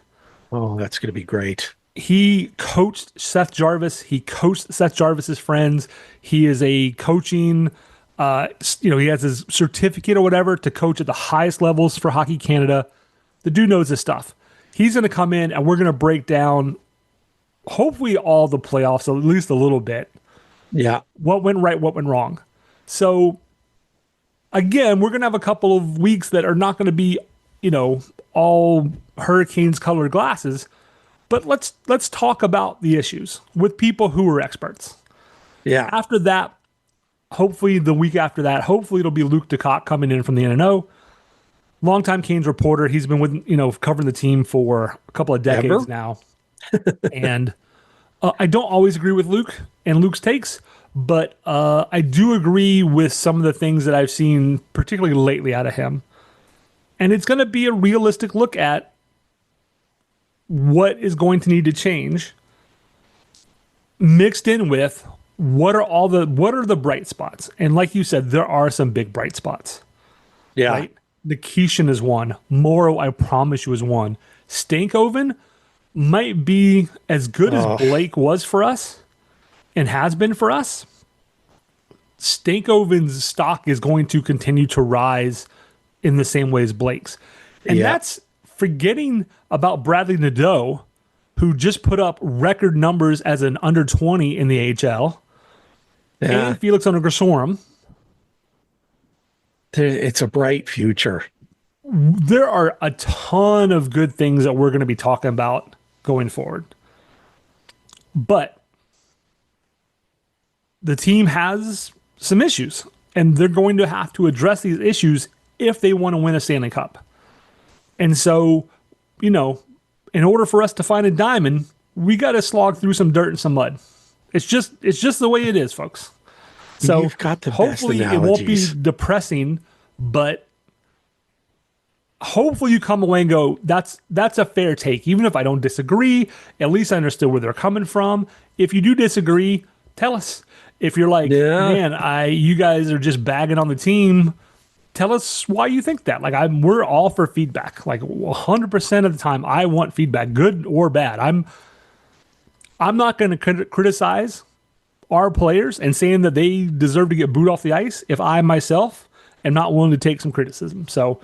Oh, that's going to be great. He coached Seth Jarvis. He coached Seth Jarvis's friends. He is a coaching, he has his certificate or whatever to coach at the highest levels for Hockey Canada. The dude knows his stuff. He's going to come in and we're going to break down hopefully all the playoffs, at least a little bit. Yeah. What went right, what went wrong. So again, we're going to have a couple of weeks that are not going to be, all Hurricanes colored glasses, but let's talk about the issues with people who are experts. Yeah. After that, hopefully the week after that, hopefully it'll be Luke DeCock coming in from the NNO. Longtime Canes reporter. He's been with, covering the team for a couple of decades now. And I don't always agree with Luke and Luke's takes, but I do agree with some of the things that I've seen, particularly lately out of him. And it's going to be a realistic look at what is going to need to change, mixed in with what are the bright spots. And like you said, there are some big bright spots. Yeah. Right? Nikishin is one. Morrow, I promise you, is one. Stankoven might be as good as Blake was for us and has been for us. Stankoven's stock is going to continue to rise in the same way as Blake's. And that's forgetting about Bradley Nadeau, who just put up record numbers as an under 20 in the AHL, and Felix Undergorsorum. It's a bright future. There are a ton of good things that we're going to be talking about going forward. But the team has some issues, and they're going to have to address these issues if they want to win a Stanley Cup. And so, in order for us to find a diamond, we got to slog through some dirt and some mud. It's just the way it is, folks. So you've got the hopefully best it won't be analogies. depressing, but hopefully you come away and go, that's a fair take. Even if I don't disagree, at least I understood where they're coming from. If you do disagree, tell us. If you're like, man, you guys are just bagging on the team, tell us why you think that. Like we're all for feedback. Like 100% of the time, I want feedback, good or bad. I'm not going to criticize our players and saying that they deserve to get booed off the ice if I myself am not willing to take some criticism. So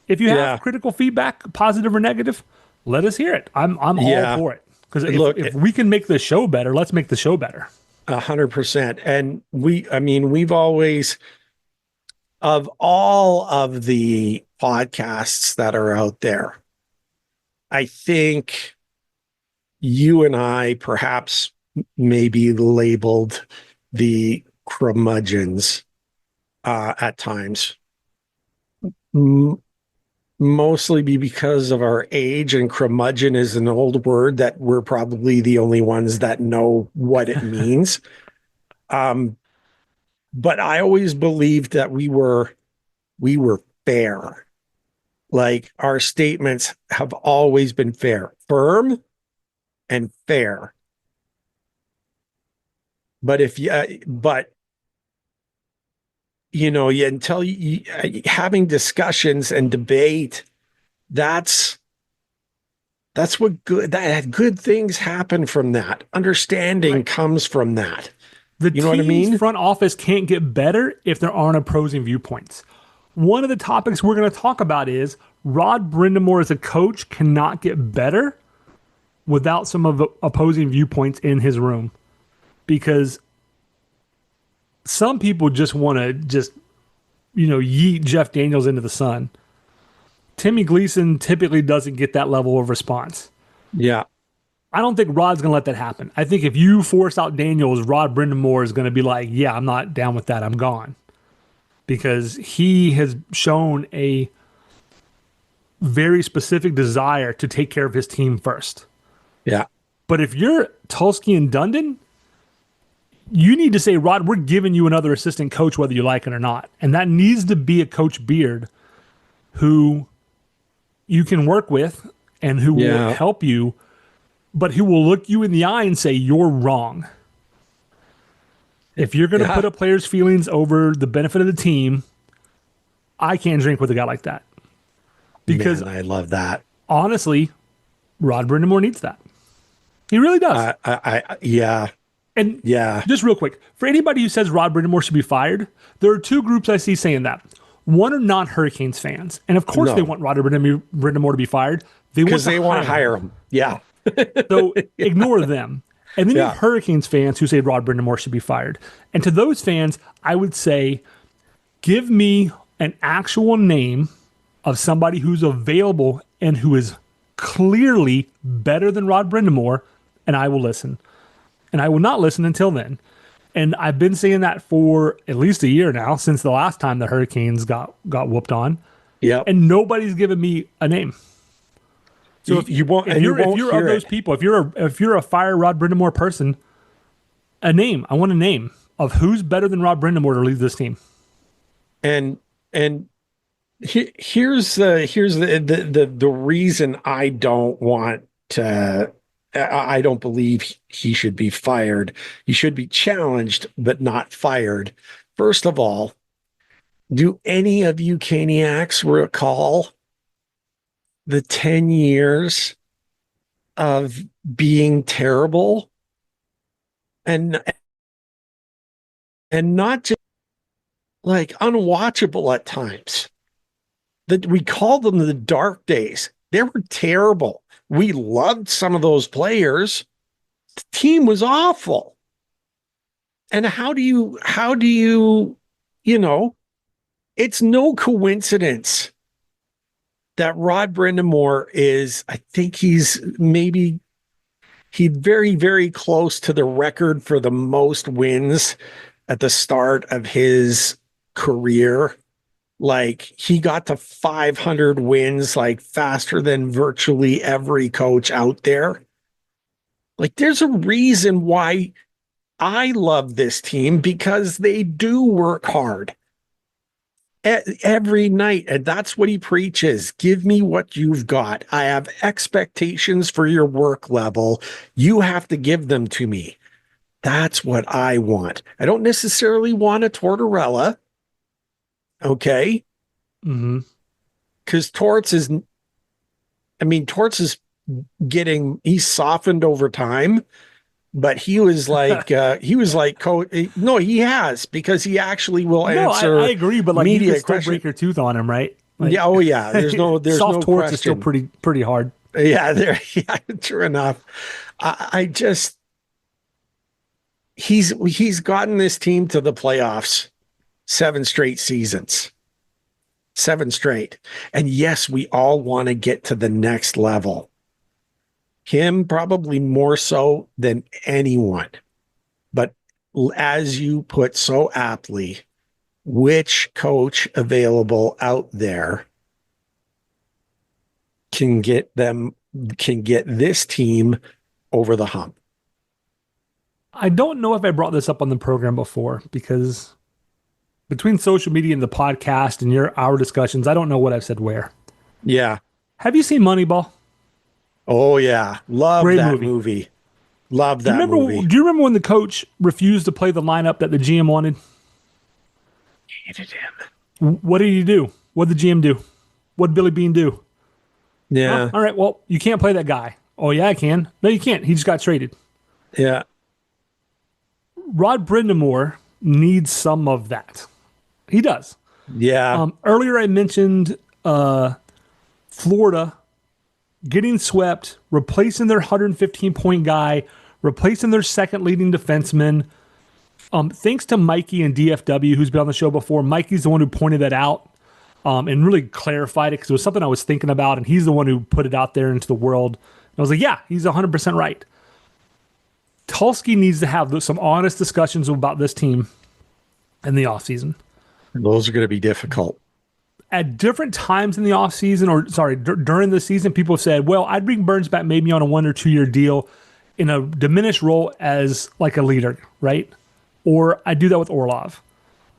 if you have critical feedback, positive or negative, let us hear it. I'm all for it. Because Look, if we can make the show better, let's make the show better. 100%. And we've always, of all of the podcasts that are out there, I think you and I perhaps maybe labeled the curmudgeons at times. Mostly because of our age, and curmudgeon is an old word that we're probably the only ones that know what it means. But I always believed that we were fair. Like, our statements have always been fair, firm and fair. But until having discussions and debate, that's what good things happen from that. Understanding comes from that. The You know what I mean? front office can't get better if there aren't opposing viewpoints. One of the topics we're going to talk about is Rod Brindamore as a coach cannot get better without some of the opposing viewpoints in his room, because some people just want to yeet Jeff Daniels into the sun. Timmy Gleason typically doesn't get that level of response. Yeah. I don't think Rod's going to let that happen. I think if you force out Daniels, Rod Brindamore is going to be like, yeah, I'm not down with that. I'm gone. Because he has shown a very specific desire to take care of his team first. Yeah. But if you're Tulsky and Dundon, you need to say, Rod, we're giving you another assistant coach whether you like it or not. And that needs to be a Coach Beard who you can work with and who will help you, but who will look you in the eye and say, you're wrong. If you're going to put a player's feelings over the benefit of the team, I can't drink with a guy like that. Because Man, I love that. Honestly, Rod Brindamore needs that. He really does. And just real quick, for anybody who says Rod Brindamore should be fired, there are two groups I see saying that. One are not Hurricanes fans. And of course they want Rod Brindamore to be fired. Because they want to hire him. Yeah. So ignore them. And then you have Hurricanes fans who say Rod Brindamore should be fired. And to those fans, I would say, give me an actual name of somebody who's available and who is clearly better than Rod Brindamore, and I will listen. And I will not listen until then. And I've been saying that for at least a year now, since the last time the Hurricanes got whooped on. Yeah. And nobody's given me a name. So if you're of those people, if you're a fire Rod Brindamore person, a name. I want a name of who's better than Rod Brindamore to lead this team. And here's the reason I don't want to. I don't believe he should be fired. He should be challenged, but not fired. First of all, do any of you Caniacs recall the 10 years of being terrible and not just like unwatchable at times? That we call them the dark days. They were terrible. We loved some of those players. The team was awful. And how do you, it's no coincidence that Rod Brindamore I think he's very, very close to the record for the most wins at the start of his career. Like, he got to 500 wins, like, faster than virtually every coach out there. Like, there's a reason why I love this team, because they do work hard every night. And that's what he preaches. Give me what you've got. I have expectations for your work level. You have to give them to me. That's what I want. I don't necessarily want a Tortorella. Okay. Mm-hmm. Because Torts is he's softened over time, but he was like, no, he has, because he actually will answer. I agree, but like, media you can still break your tooth on him, right? Like, There's no soft no torts question. is still pretty hard. Yeah, there. Yeah, true enough. I just he's gotten this team to the playoffs 7 straight seasons. 7 straight. And yes, we all want to get to the next level. Him probably more so than anyone. But as you put so aptly, which coach available out there can get this team over the hump? I don't know if I brought this up on the program before because between social media and the podcast and our discussions, I don't know what I've said where. Yeah. Have you seen Moneyball? Oh yeah. Love Great that movie. movie. Love that movie. Do you remember when the coach refused to play the lineup that the GM wanted? Hated him. What did he do? What did the GM do? What did Billy Bean do? Yeah. Oh, all right, well, you can't play that guy. Oh, yeah, I can. No, you can't. He just got traded. Yeah. Rod Brindamore needs some of that. He does. Yeah. Earlier I mentioned Florida getting swept, replacing their 115-point guy, replacing their second leading defenseman. Thanks to Mikey and DFW, who's been on the show before. Mikey's the one who pointed that out and really clarified it because it was something I was thinking about, and he's the one who put it out there into the world. And I was like, yeah, he's 100% right. Tulski needs to have some honest discussions about this team in the offseason. Those are going to be difficult. At different times in the offseason, during the season, people said, well, I'd bring Burns back maybe on a 1 or 2 year deal in a diminished role as like a leader, right? Or I do that with Orlov.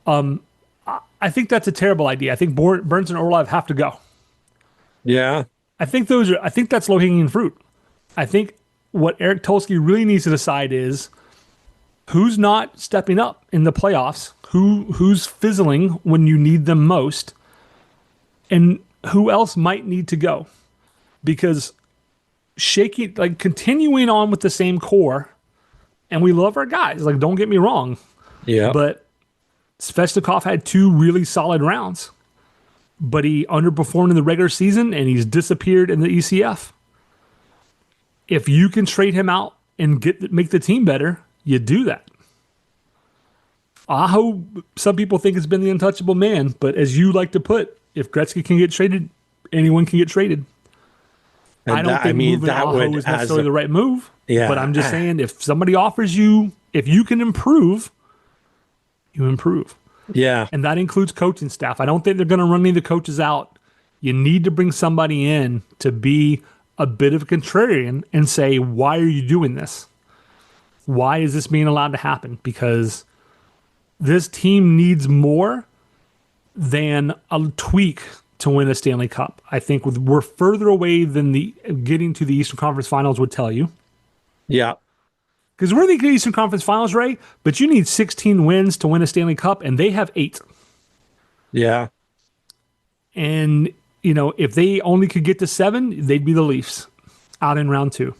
I think that's a terrible idea. I think Burns and Orlov have to go. Yeah. I think that's low hanging fruit. I think what Eric Tulski really needs to decide is who's not stepping up in the playoffs, who's fizzling when you need them most, and who else might need to go. Because continuing on with the same core, and we love our guys, like, don't get me wrong. Yeah. But Svechnikov had 2 really solid rounds, but he underperformed in the regular season and he's disappeared in the ECF. If you can trade him out and make the team better, you do that. Aho, some people think has been the untouchable man, but as you like to put, if Gretzky can get traded, anyone can get traded. And I don't think moving Aho is necessarily the right move. Yeah. But I'm just saying, if somebody offers you, if you can improve, you improve. Yeah. And that includes coaching staff. I don't think they're going to run any of the coaches out. You need to bring somebody in to be a bit of a contrarian and say, why are you doing this? Why is this being allowed to happen? Because this team needs more than a tweak to win a Stanley Cup. I think we're further away than getting to the Eastern Conference Finals would tell you. Yeah. Because we're in the Eastern Conference Finals, Ray, but you need 16 wins to win a Stanley Cup, and they have 8. Yeah. And, if they only could get to 7, they'd be the Leafs out in round 2.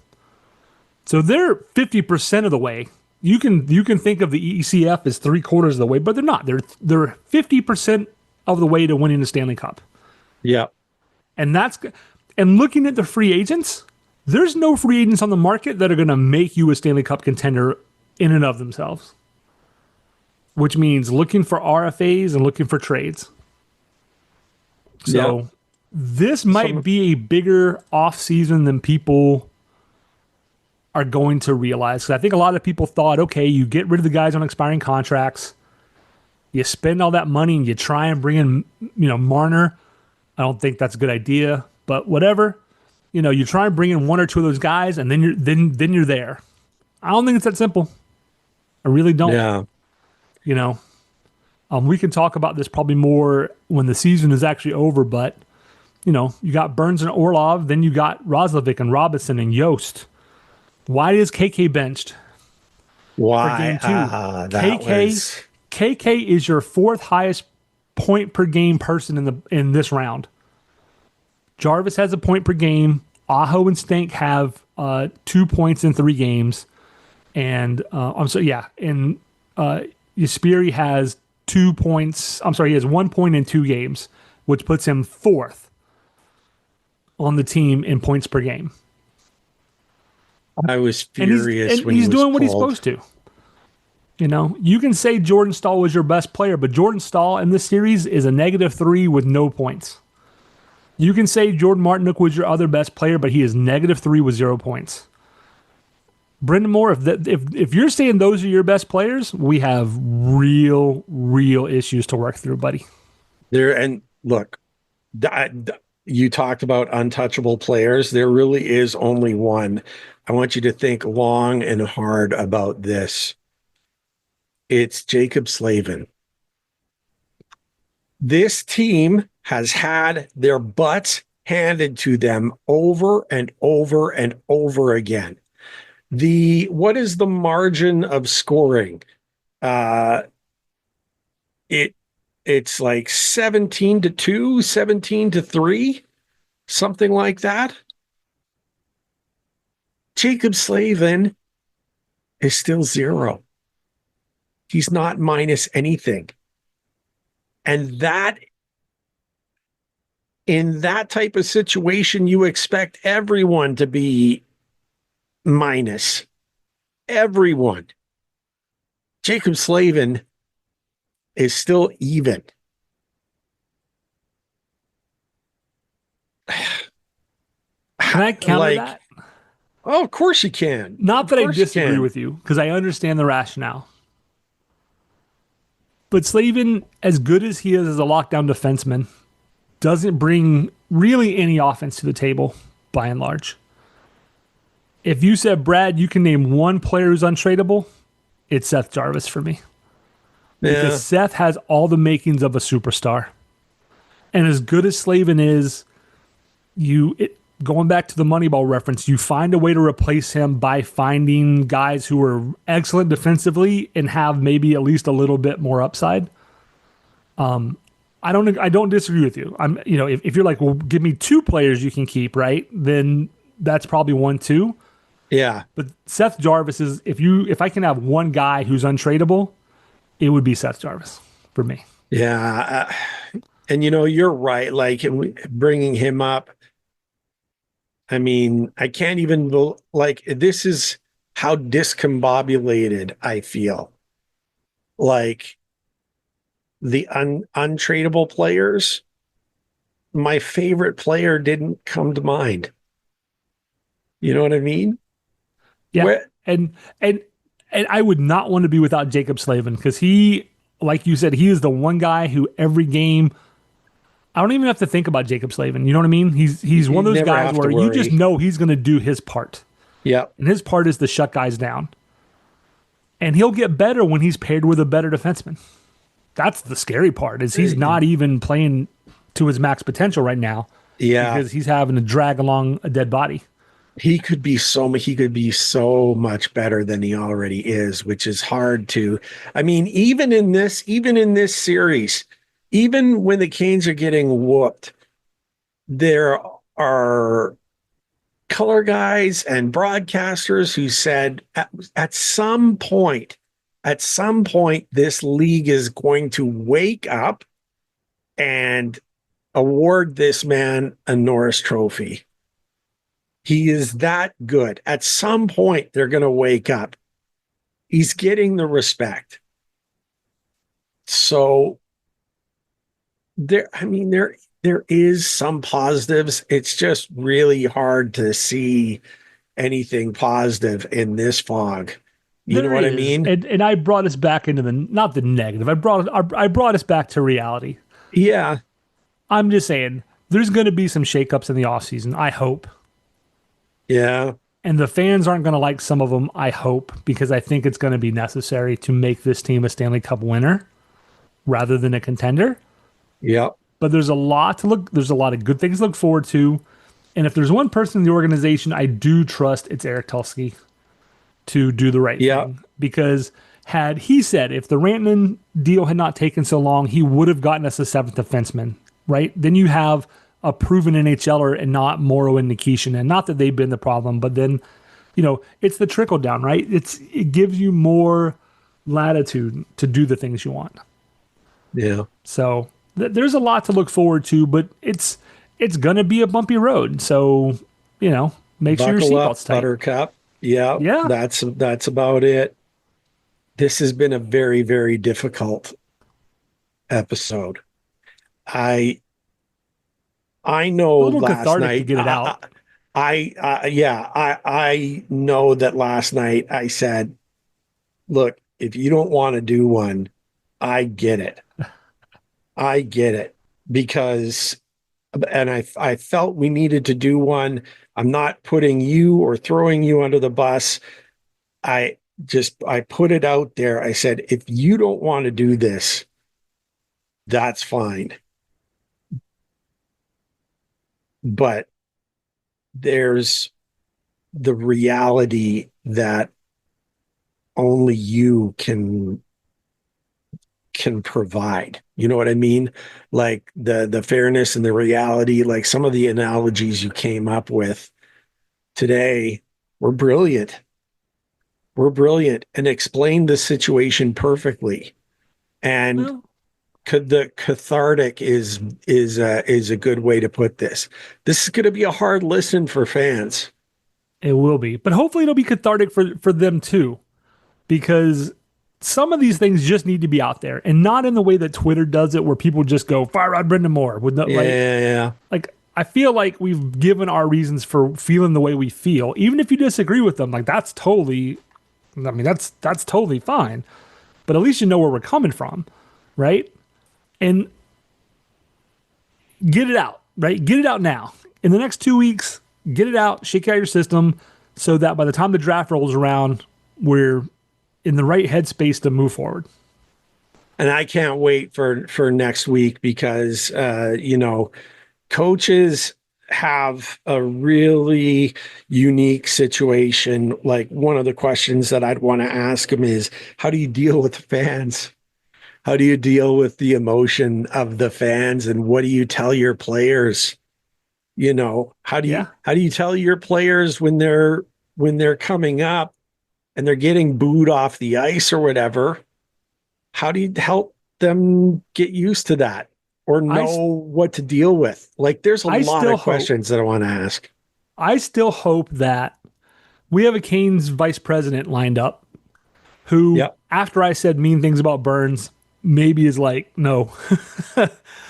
So they're 50% of the way. You can think of the ECF as 3/4 of the way, but they're not. They're 50% of the way to winning the Stanley Cup. Yeah. And looking at the free agents, there's no free agents on the market that are going to make you a Stanley Cup contender in and of themselves. Which means looking for RFAs and looking for trades. So this might be a bigger offseason than people are going to realize. Because I think a lot of people thought, okay, you get rid of the guys on expiring contracts, you spend all that money and you try and bring in, Marner. I don't think that's a good idea, but whatever. You try and bring in 1 or 2 of those guys, and then you're there. I don't think it's that simple. I really don't. Yeah. We can talk about this probably more when the season is actually over, but you got Burns and Orlov, then you got Roslovic and Robinson and Yost. Why is KK benched? Why? For game 2? KK is your 4th highest point per game person in this round. Jarvis has a point per game. Aho and Stank have 2 points in 3 games. And And Jesperi has 2 points. He has 1 point in 2 games, which puts him 4th. on the team in points per game. I was And furious when he's he was doing what he's pulled. supposed to. You know, you can say Jordan Stahl was your best player, but Jordan Stahl in this series is a -3 with no points. You can say Jordan Martinook was your other best player, but he is -3 with 0 points. Brendan Moore, if you're saying those are your best players, we have real issues to work through, buddy. There and look, you talked about untouchable players. There really is only one. I want you to think long and hard about this. It's Jacob Slavin. This team has had their butts handed to them over and over and over again. What is the margin of scoring? It's like 17-2, 17-3, something like that. Jacob Slavin is still 0. He's not minus anything. And that, in that type of situation, you expect everyone to be minus. Everyone. Jacob Slavin is still even. Can I counter that? Oh, of course you can. Not that I disagree you with you, because I understand the rationale. But Slavin, as good as he is as a lockdown defenseman, doesn't bring really any offense to the table, by and large. If you said, Brad, you can name one player who's untradeable, it's Seth Jarvis for me. Because Seth has all the makings of a superstar. And as good as Slavin is, going back to the Moneyball reference, you find a way to replace him by finding guys who are excellent defensively and have maybe at least a little bit more upside. I don't disagree with you. If you're like, well, give me 2 players you can keep, right? Then that's probably 1, 2. Yeah. But Seth Jarvis is, if I can have one guy who's untradeable, it would be Seth Jarvis for me. Yeah. And you're right. Like bringing him up, I mean, I can't even this is how discombobulated I feel. Like the untradeable players, my favorite player didn't come to mind. You know what I mean? Yeah. And I would not want to be without Jacob Slavin, because he, like you said, he is the one guy who every game, I don't even have to think about Jacob Slavin. You know what I mean? He's one of those guys where you just know he's going to do his part. Yeah. And his part is to shut guys down. And he'll get better when he's paired with a better defenseman. That's the scary part, is he's not even playing to his max potential right now. Yeah. Because he's having to drag along a dead body. He could be so much better than he already is, which is hard to. I mean, even in this series, even when the Canes are getting whooped, there are color guys and broadcasters who said at some point, this league is going to wake up and award this man a Norris Trophy. He is that good. At some point, they're going to wake up. He's getting the respect. So there is some positives. It's just really hard to see anything positive in this fog. You know what I mean? And I brought us back into not the negative. I brought us back to reality. Yeah. I'm just saying, there's going to be some shakeups in the offseason, I hope. Yeah. And the fans aren't going to like some of them, I hope, because I think it's going to be necessary to make this team a Stanley Cup winner rather than a contender. Yep. But there's a lot of good things to look forward to. And if there's one person in the organization I do trust, it's Eric Tulsky to do the right thing. Because had he said, if the Rantanen deal had not taken so long, he would have gotten us a 7th defenseman, right? Then you have a proven NHLer and not Morrow and Nikishin. And not that they've been the problem, but then, it's the trickle down, right? It gives you more latitude to do the things you want. Yeah. So there's a lot to look forward to, but it's it's going to be a bumpy road. So, make sure your Buckle up, seatbelt's tight. Buttercup. Yeah, Yeah. that's about it. This has been a very, very difficult episode. I know A little last cathartic to night. get it out. I know that last night I said, look, if you don't want to do one, I get it. I get it because, and I felt we needed to do one. I'm not putting you or throwing you under the bus. I put it out there. I said, if you don't want to do this, that's fine. But there's the reality that only you can provide. You know what I mean? Like the fairness and the reality, like some of the analogies you came up with today were brilliant. Were brilliant and explained the situation perfectly. And Well, the cathartic is a good way to put this. This is going to be a hard listen for fans. it will be, but hopefully it'll be cathartic for them too, because some of these things just need to be out there, and not in the way that Twitter does it, where people just go fire Rod Brendan Moore with no, Yeah. like I feel like we've given our reasons for feeling the way we feel, even if you disagree with them. Like that's totally, I mean that's totally fine, but at least you know where we're coming from, right? And get it out, right? Get it out now. In the next 2 weeks, get it out, shake out your system so that by the time the draft rolls around, we're in the right headspace to move forward. And I can't wait for next week because coaches have a really unique situation. Like one of the questions that I'd want to ask them is, how do you deal with the fans? How do you deal with the emotion of the fans? And what do you tell your players? How do you tell your players when they're coming up and they're getting booed off the ice or whatever? How do you help them get used to that or know what to deal with? Like there's a lot of questions that I want to ask. I still hope that we have a Canes vice president lined up who, after I said mean things about Burns, maybe is like, no.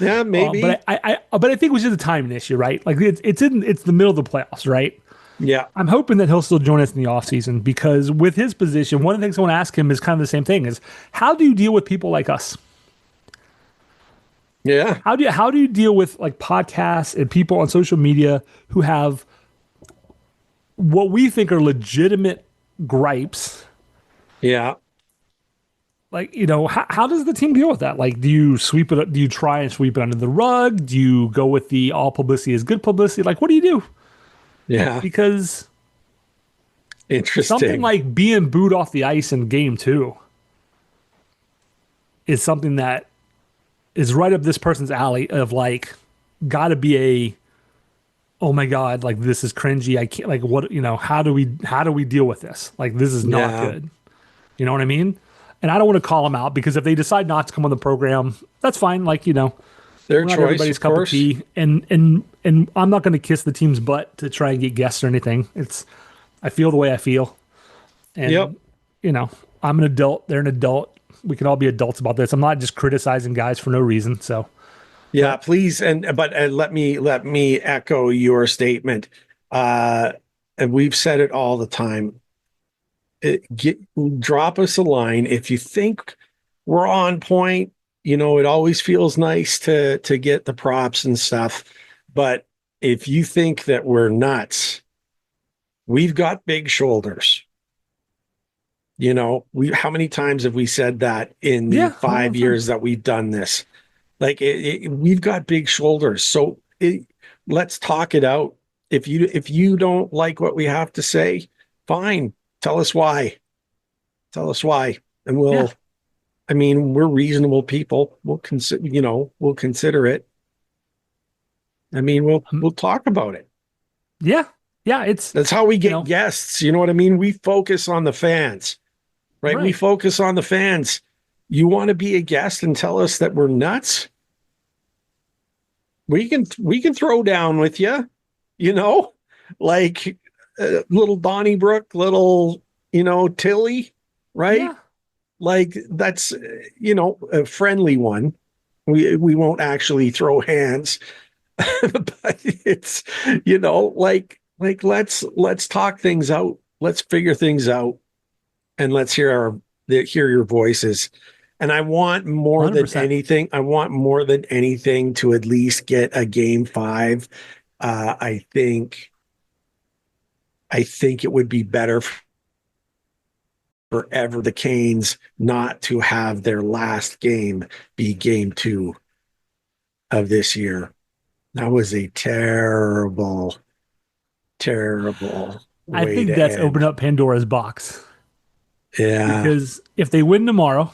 Yeah, maybe. But I think it was just a timing issue, right? Like it's the middle of the playoffs, right? Yeah. I'm hoping that he'll still join us in the offseason, because with his position, one of the things I want to ask him is kind of the same thing: is how do you deal with people like us? Yeah. How do you deal with like podcasts and people on social media who have what we think are legitimate gripes? Yeah. Like, how does the team deal with that? Like, do you sweep it? Do you try and sweep it under the rug? Do you go with the all publicity is good publicity? Like, what do you do? Yeah. Because interesting. something like being booed off the ice in game 2 is something that is right up this person's alley of like, gotta be a, oh my God, like this is cringy. I can't, like, what, how do we deal with this? Like, this is not good. You know what I mean? And I don't want to call them out, because if they decide not to come on the program, that's fine. Like, their not choice, everybody's of cup course. of tea. And I'm not going to kiss the team's butt to try and get guests or anything. I feel the way I feel. And, I'm an adult. They're an adult. We can all be adults about this. I'm not just criticizing guys for no reason. So, yeah, please. But let me echo your statement. And we've said it all the time. Drop us a line if you think we're on point. It always feels nice to get the props and stuff, but if you think that we're nuts, we've got big shoulders. How many times have we said that in the 5 years that we've done this? Like we've got big shoulders, so let's talk it out. If you don't like what we have to say, fine. Tell us why. And we'll, I mean, we're reasonable people. We'll consider it. I mean, we'll talk about it. Yeah. Yeah. That's how we get guests. You know what I mean? We focus on the fans, right? We focus on the fans. You want to be a guest and tell us that we're nuts? we can throw down with you, like little Donnybrook, little, Tilly, right? Yeah. Like that's, a friendly one. We won't actually throw hands, but it's, let's talk things out. Let's figure things out, and let's hear your voices. And I want more 100%. than anything, to at least get a game 5. I think it would be better forever the Canes not to have their last game be game 2 of this year. That was a terrible I way think to that's end. opened up Pandora's box. Yeah. Because if they win tomorrow,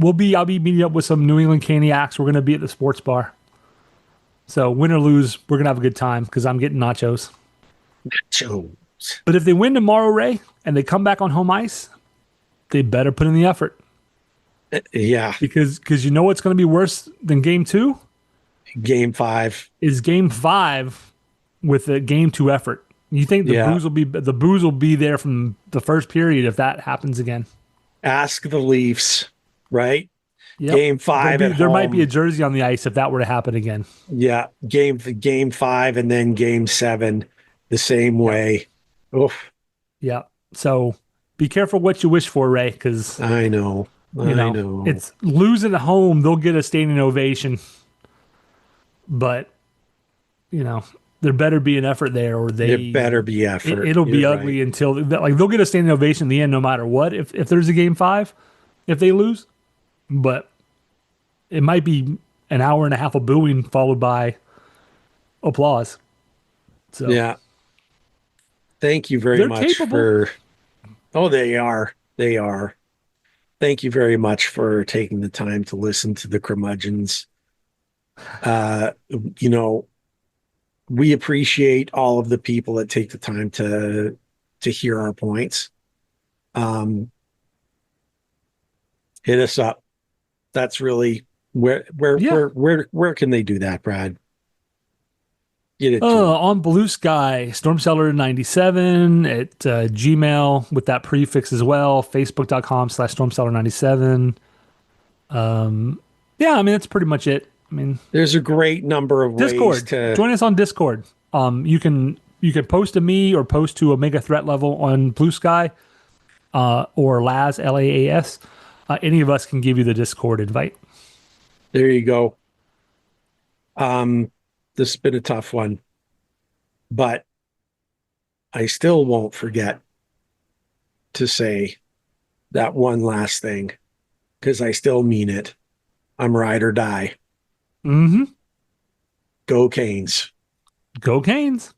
I'll be meeting up with some New England Caniacs. We're going to be at the sports bar. So win or lose, we're going to have a good time because I'm getting nachos. But if they win tomorrow, Ray, and they come back on home ice, they better put in the effort. Yeah. Because you know what's going to be worse than game 2? Game 5 is game 5 with a game 2 effort. You think the booze will be there from the first period if that happens again? Ask the Leafs, right? Yep. Game 5 there might be a jersey on the ice if that were to happen again. Yeah, game 5 and then game 7 the same way. Oof. Yeah. So be careful what you wish for, Ray, because I know. It's losing at home. They'll get a standing ovation, but there better be an effort there, or there better be effort. It'll be ugly until they'll get a standing ovation in the end, no matter what. If there's a game 5, if they lose, but it might be an hour and a half of booing followed by applause. So yeah. Thank you very much capable. they are. They are. Thank you very much for taking the time to listen to the curmudgeons. We appreciate all of the people that take the time to hear our points. Hit us up. That's really where can they do that, Brad? Get it on Blue Sky, Stormcellar97 at Gmail with that prefix as well. Facebook.com/Stormcellar97. Yeah, I mean that's pretty much it. I mean, there's a great number of Discord. ways to join us on Discord. You can post to me or post to Omega Threat Level on Blue Sky, or Laz LAAS. Any of us can give you the Discord invite. There you go. This has been a tough one, but I still won't forget to say that one last thing because I still mean it. I'm ride or die. Mm-hmm. Go Canes. Go Canes.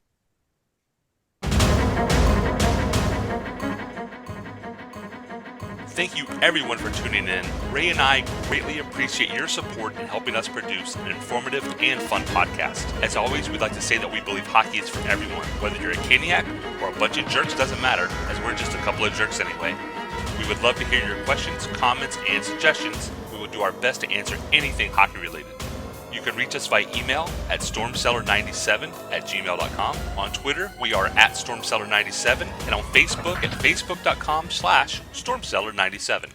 Thank you everyone for tuning in. Ray and I greatly appreciate your support in helping us produce an informative and fun podcast. As always, we'd like to say that we believe hockey is for everyone. Whether you're a Caniac or a bunch of jerks, doesn't matter, as we're just a couple of jerks anyway. We would love to hear your questions, comments, and suggestions. We will do our best to answer anything hockey related. You can reach us via email at stormcellar97@gmail.com. On Twitter, we are at stormcellar97, and on Facebook at facebook.com/stormcellar97.